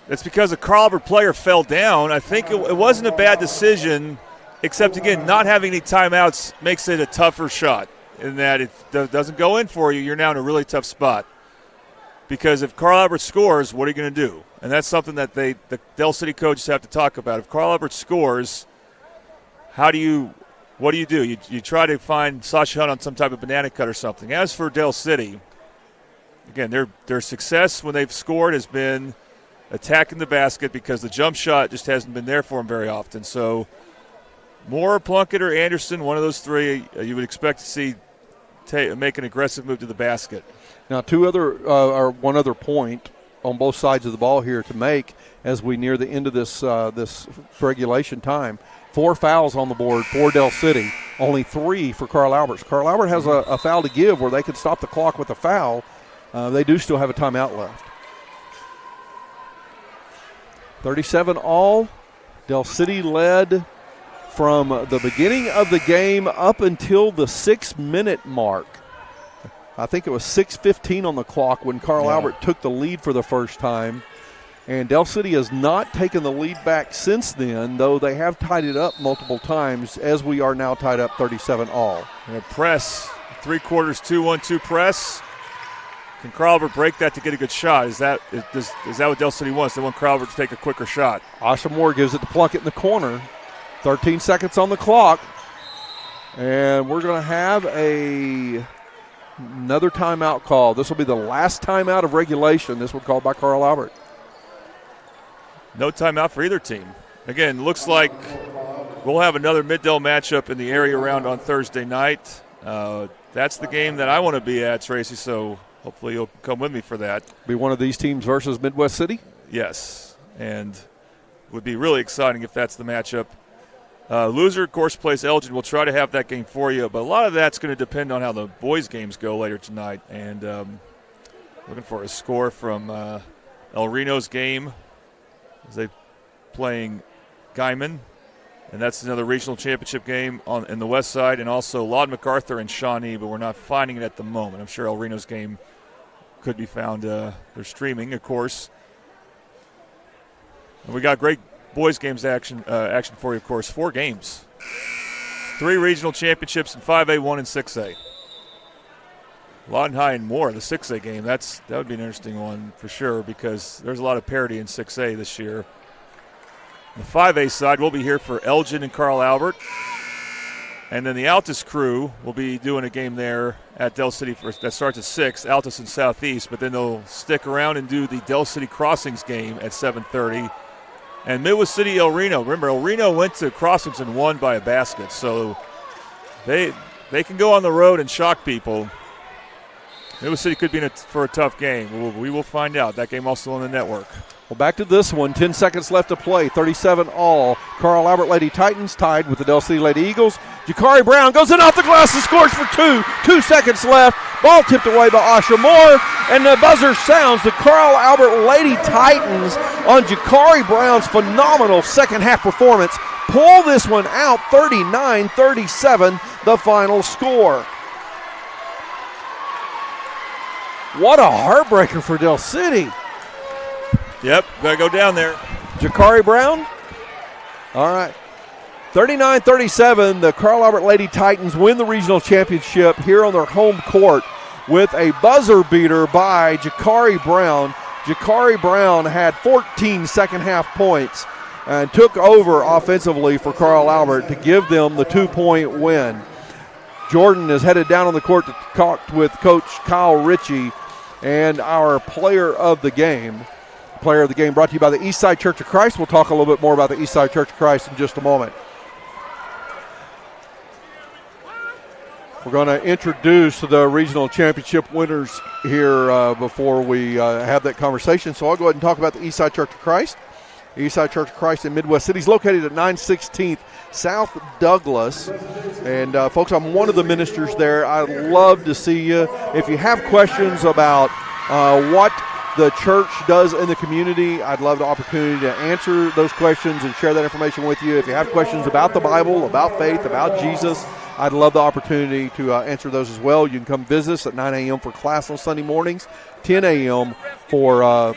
It's because a Carl Albert player fell down. I think it wasn't a bad decision, except, again, not having any timeouts makes it a tougher shot in that it doesn't go in for you. You're now in a really tough spot. Because if Carl Albert scores, what are you going to do? And that's something that the Del City coaches have to talk about. If Carl Albert scores, what do you do? You try to find Sasha Hunt on some type of banana cut or something. As for Del City, again, their success when they've scored has been attacking the basket because the jump shot just hasn't been there for them very often. So Moore, Plunkett, or Anderson, one of those three, you would expect to see make an aggressive move to the basket. Now, one other point on both sides of the ball here to make as we near the end of this regulation time. 4 fouls on the board for Del City, only 3 for Carl Albert. Carl Albert has a foul to give where they could stop the clock with a foul. They do still have a timeout left. 37 all. Del City led from the beginning of the game up until the 6-minute mark. I think it was 6:15 on the clock when Carl Albert took the lead for the first time. And Del City has not taken the lead back since then, though they have tied it up multiple times as we are now tied up 37 all. And a press, 3/4 2-1-2 press. Can Carl Albert break that to get a good shot? Is that what Del City wants? They want Carl Albert to take a quicker shot. Asha Moore gives it to Plunkett in the corner. 13 seconds on the clock. And we're going to have another timeout call. This will be the last timeout of regulation. This one called by Carl Albert. No timeout for either team. Again, looks like we'll have another Mid-Del matchup in the area round on Thursday night. That's the game that I want to be at, Tracy, so hopefully you'll come with me for that. Be one of these teams versus Midwest City? Yes, and it would be really exciting if that's the matchup. Loser, of course, plays Elgin. We'll try to have that game for you, but a lot of that's going to depend on how the boys' games go later tonight. And looking for a score from El Reno's game as they're playing Guyman. And that's another regional championship game in the west side, and also Laud MacArthur and Shawnee, but we're not finding it at the moment. I'm sure El Reno's game could be found. They're streaming, of course. And we got great boys games action for you, of course. 4 games. 3 regional championships in 5A, 1 and 6A. Lawton High and Moore, the 6A game. That would be an interesting one for sure because there's a lot of parity in 6A this year. The 5A side, we'll be here for Elgin and Carl Albert. And then the Altus crew will be doing a game there at Del City that starts at 6, Altus and Southeast, but then they'll stick around and do the Del City Crossings game at 7:30. And Midwest City El Reno. Remember, El Reno went to Crossings and won by a basket, so they can go on the road and shock people. Midwest City could be for a tough game. We will find out. That game also on the network. Well, back to this one. 10 seconds left to play. 37 all. Carl Albert Lady Titans tied with the Del City Lady Eagles. Jakari Brown goes in off the glass and scores for 2. 2 seconds left. Ball tipped away by Asha Moore. And the buzzer sounds. The Carl Albert Lady Titans on Jakari Brown's phenomenal second half performance pull this one out. 39-37, the final score. What a heartbreaker for Del City. Yep, got to go down there. Jakari Brown. All right. 39-37, the Carl Albert Lady Titans win the regional championship here on their home court with a buzzer beater by Jakari Brown. Jakari Brown had 14 second-half points and took over offensively for Carl Albert to give them the 2-point win. Jordan is headed down on the court to talk with Coach Kyle Ritchie and our player of the game. Player of the game brought to you by the Eastside Church of Christ. We'll talk a little bit more about the Eastside Church of Christ in just a moment. We're going to introduce the regional championship winners here before we have that conversation. So I'll go ahead and talk about the Eastside Church of Christ. The Eastside Church of Christ in Midwest City is located at 916th South Douglas. And folks, I'm one of the ministers there. I'd love to see you. If you have questions about what the church does in the community, I'd love the opportunity to answer those questions and share that information with you. If you have questions about the Bible, about faith, about Jesus, I'd love the opportunity to answer those as well. You can come visit us at 9 a.m. for class on Sunday mornings, 10 a.m. for a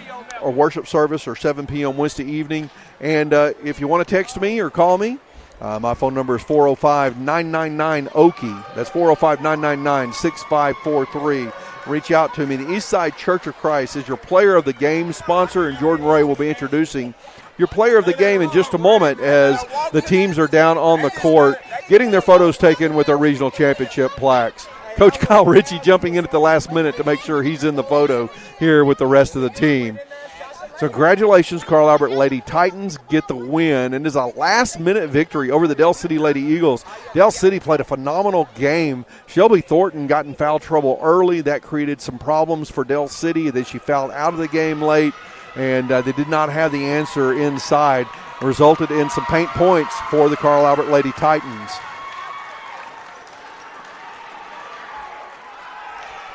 worship service, or 7 p.m. Wednesday evening. And if you want to text me or call me, my phone number is 405-999-OKIE. That's 405-999-6543. Reach out to me. The Eastside Church of Christ is your player of the game sponsor, and Jordan Ray will be introducing your player of the game in just a moment as the teams are down on the court getting their photos taken with their regional championship plaques. Coach Kyle Ritchie jumping in at the last minute to make sure he's in the photo here with the rest of the team. So congratulations, Carl Albert Lady Titans get the win, and it is a last-minute victory over the Del City Lady Eagles. Del City played a phenomenal game. Shelby Thornton got in foul trouble early. That created some problems for Del City. Then she fouled out of the game late, and they did not have the answer inside. It resulted in some paint points for the Carl Albert Lady Titans.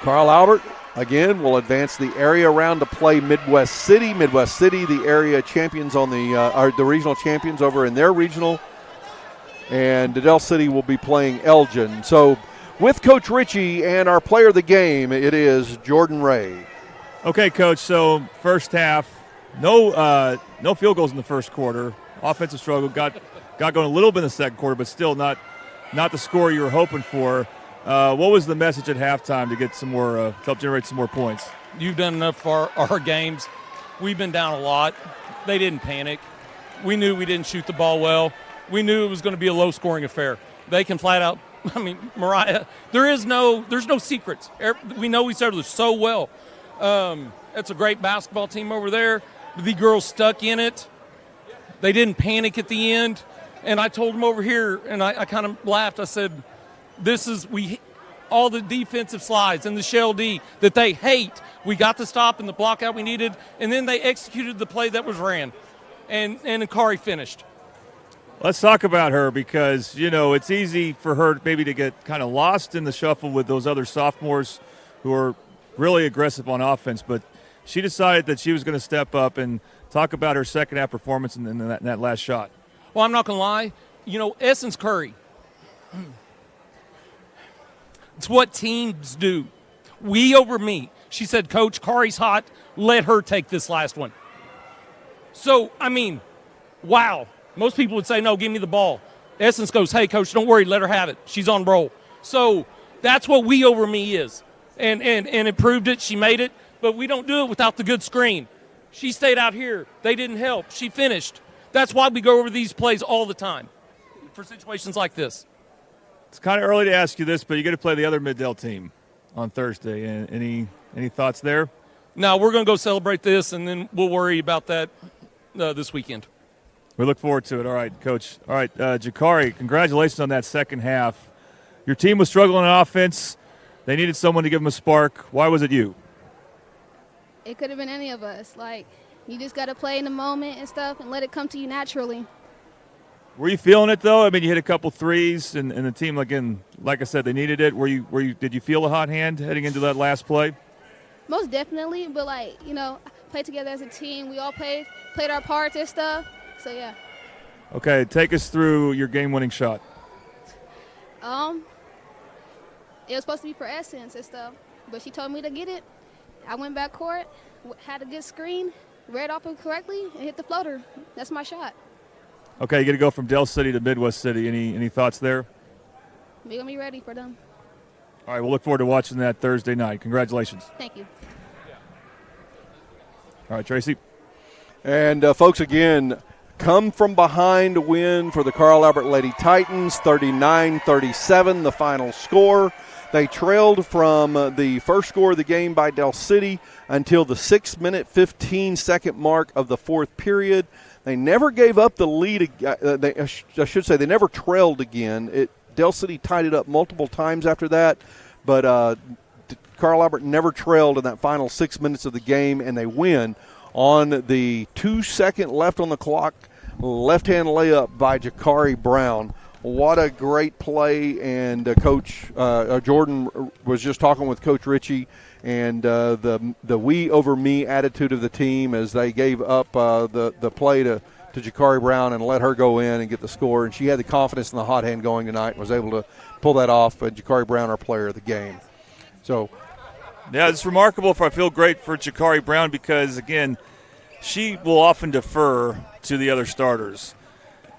Carl Albert, again, will advance the area round to play Midwest City. Midwest City, the area champions on the regional champions over in their regional. And Del City will be playing Elgin. So with Coach Ritchie and our player of the game, it is Jordan Ray. Okay, Coach, so first half, no field goals in the first quarter. Offensive struggle, got going a little bit in the second quarter, but still not the score you were hoping for. What was the message at halftime to get some more, to help generate some more points? You've done enough for our games. We've been down a lot. They didn't panic. We knew we didn't shoot the ball well. We knew it was going to be a low-scoring affair. They can flat out. I mean, Mariah, there's no secrets. We know each other so well. It's a great basketball team over there. The girls stuck in it. They didn't panic at the end. And I told them over here, and I kind of laughed. I said, all the defensive slides and the shell D that they hate, we got the stop and the block out we needed, and then they executed the play that was ran, and Akari finished. Let's talk about her because, it's easy for her maybe to get kind of lost in the shuffle with those other sophomores who are really aggressive on offense, but she decided that she was going to step up and talk about her second half performance in that last shot. Well, I'm not going to lie. Essence Curry, it's what teams do. We over me. She said, Coach, Kari's hot. Let her take this last one. So, wow. Most people would say, no, give me the ball. Essence goes, hey, Coach, don't worry. Let her have it. She's on roll. So that's what we over me is. And it proved it. She made it. But we don't do it without the good screen. She stayed out here. They didn't help. She finished. That's why we go over these plays all the time for situations like this. It's kind of early to ask you this, but you got to play the other Mid-Del team on Thursday. Any thoughts there? No, we're going to go celebrate this, and then we'll worry about that this weekend. We look forward to it. All right, Coach. All right, Jakari, congratulations on that second half. Your team was struggling on offense. They needed someone to give them a spark. Why was it you? It could have been any of us. You just got to play in the moment and stuff and let it come to you naturally. Were you feeling it, though? You hit a couple threes, and the team, again, like I said, they needed it. Did you feel a hot hand heading into that last play? Most definitely, but, played together as a team. We all played our parts and stuff, so, yeah. Okay, take us through your game-winning shot. It was supposed to be for Essence and stuff, but she told me to get it. I went back court, had a good screen, read off it correctly, and hit the floater. That's my shot. Okay, you got to go from Del City to Midwest City. Any thoughts there? We're going to be ready for them. All right, we'll look forward to watching that Thursday night. Congratulations. Thank you. All right, Tracy. And, folks, again, come from behind win for the Carl Albert Lady Titans, 39-37, the final score. They trailed from the first score of the game by Del City until the 6-minute, 15-second mark of the fourth period. They never gave up the lead. I should say they never trailed again. Del City tied it up multiple times after that, but Carl Albert never trailed in that final 6 minutes of the game, and they win on the 2-second left on the clock, left-hand layup by Jakari Brown. What a great play, and Coach Jordan was just talking with Coach Ritchie, and the we over me attitude of the team as they gave up the play to to Jakari Brown and let her go in and get the score. And she had the confidence in the hot hand going tonight and was able to pull that off. And Jakari Brown, our player of the game. So, yeah, it's remarkable. I feel great for Jakari Brown because, again, she will often defer to the other starters.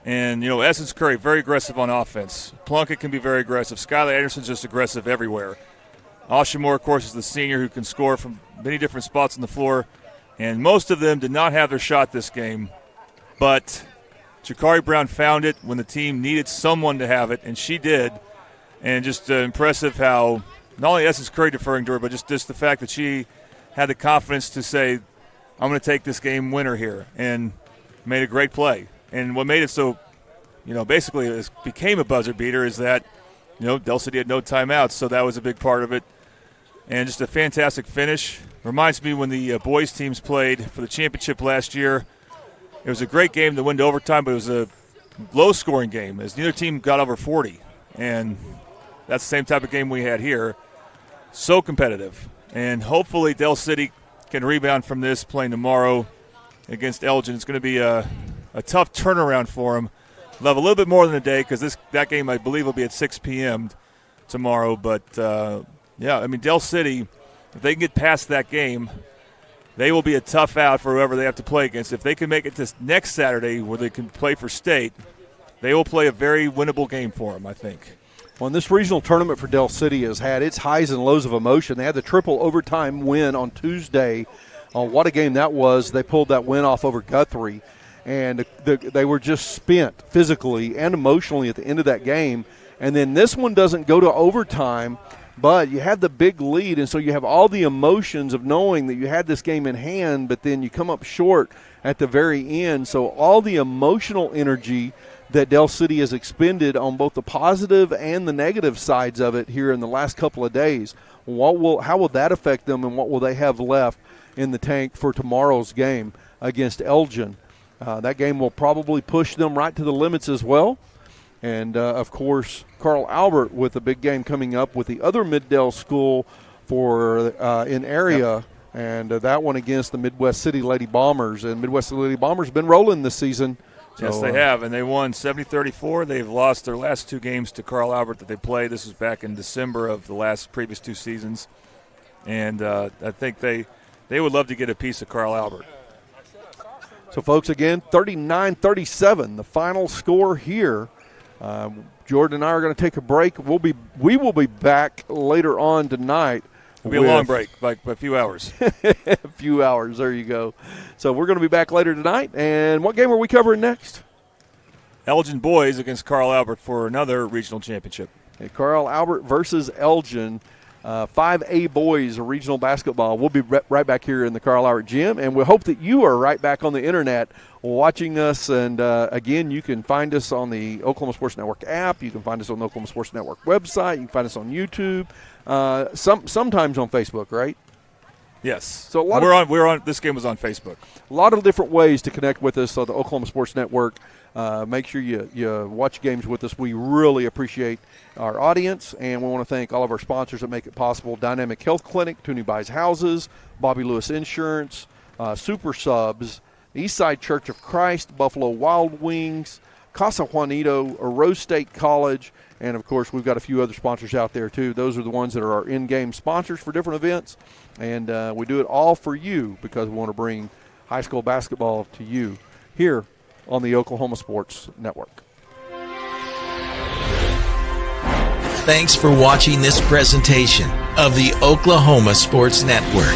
And, Essence Curry, very aggressive on offense. Plunkett can be very aggressive. Skylar Anderson's just aggressive everywhere. Oshamore, of course, is the senior who can score from many different spots on the floor. And most of them did not have their shot this game. But Jakari Brown found it when the team needed someone to have it, and she did. And just impressive how not only Essence Curry deferring to her, but just the fact that she had the confidence to say, I'm going to take this game winner here, and made a great play. And what made it so, basically it became a buzzer beater is that, Del City had no timeouts, so that was a big part of it. And just a fantastic finish. Reminds me when the boys teams played for the championship last year. It was a great game that went to overtime, but it was a low-scoring game as neither team got over 40. And that's the same type of game we had here. So competitive. And hopefully Del City can rebound from this playing tomorrow against Elgin. It's going to be a tough turnaround for them. They'll have a little bit more than a day because that game, I believe, will be at 6 p.m. tomorrow. But, Del City, if they can get past that game, they will be a tough out for whoever they have to play against. If they can make it this next Saturday where they can play for state, they will play a very winnable game for them, I think. Well, this regional tournament for Del City has had its highs and lows of emotion. They had the triple overtime win on Tuesday. What a game that was. They pulled that win off over Guthrie. And they were just spent physically and emotionally at the end of that game. And then this one doesn't go to overtime, but you have the big lead, and so you have all the emotions of knowing that you had this game in hand, but then you come up short at the very end. So all the emotional energy that Del City has expended on both the positive and the negative sides of it here in the last couple of days, how will that affect them, and what will they have left in the tank for tomorrow's game against Elgin? That game will probably push them right to the limits as well. And, of course, Carl Albert with a big game coming up with the other Mid-Del school in area. Yep. And that one against the Midwest City Lady Bombers. And Midwest City Lady Bombers been rolling this season. So, yes, they have. And they won 70-34. They've lost their last 2 games to Carl Albert that they played. This was back in December of the previous 2 seasons. And I think they would love to get a piece of Carl Albert. So, folks, again, 39-37, the final score here. Jordan and I are going to take a break. We will be back later on tonight. It'll be a long break, like a few hours. A few hours, there you go. So we're going to be back later tonight. And what game are we covering next? Elgin boys against Carl Albert for another regional championship. Okay, Carl Albert versus Elgin. 5A boys regional basketball. We'll be right back here in the Carl Albert gym, and we hope that you are right back on the internet watching us. And again, you can find us on the Oklahoma Sports Network app. You can find us on the Oklahoma Sports Network website. You can find us on YouTube. Sometimes on Facebook, right? Yes. So this game was on Facebook. A lot of different ways to connect with us on the Oklahoma Sports Network. Make sure you watch games with us. We really appreciate our audience, and we want to thank all of our sponsors that make it possible. Dynamic Health Clinic, Toonie Buys Houses, Bobby Lewis Insurance, Super Subs, Eastside Church of Christ, Buffalo Wild Wings, Casa Juanito, Rose State College, and, of course, we've got a few other sponsors out there, too. Those are the ones that are our in-game sponsors for different events, and we do it all for you because we want to bring high school basketball to you here on the Oklahoma Sports Network. Thanks for watching this presentation of the Oklahoma Sports Network.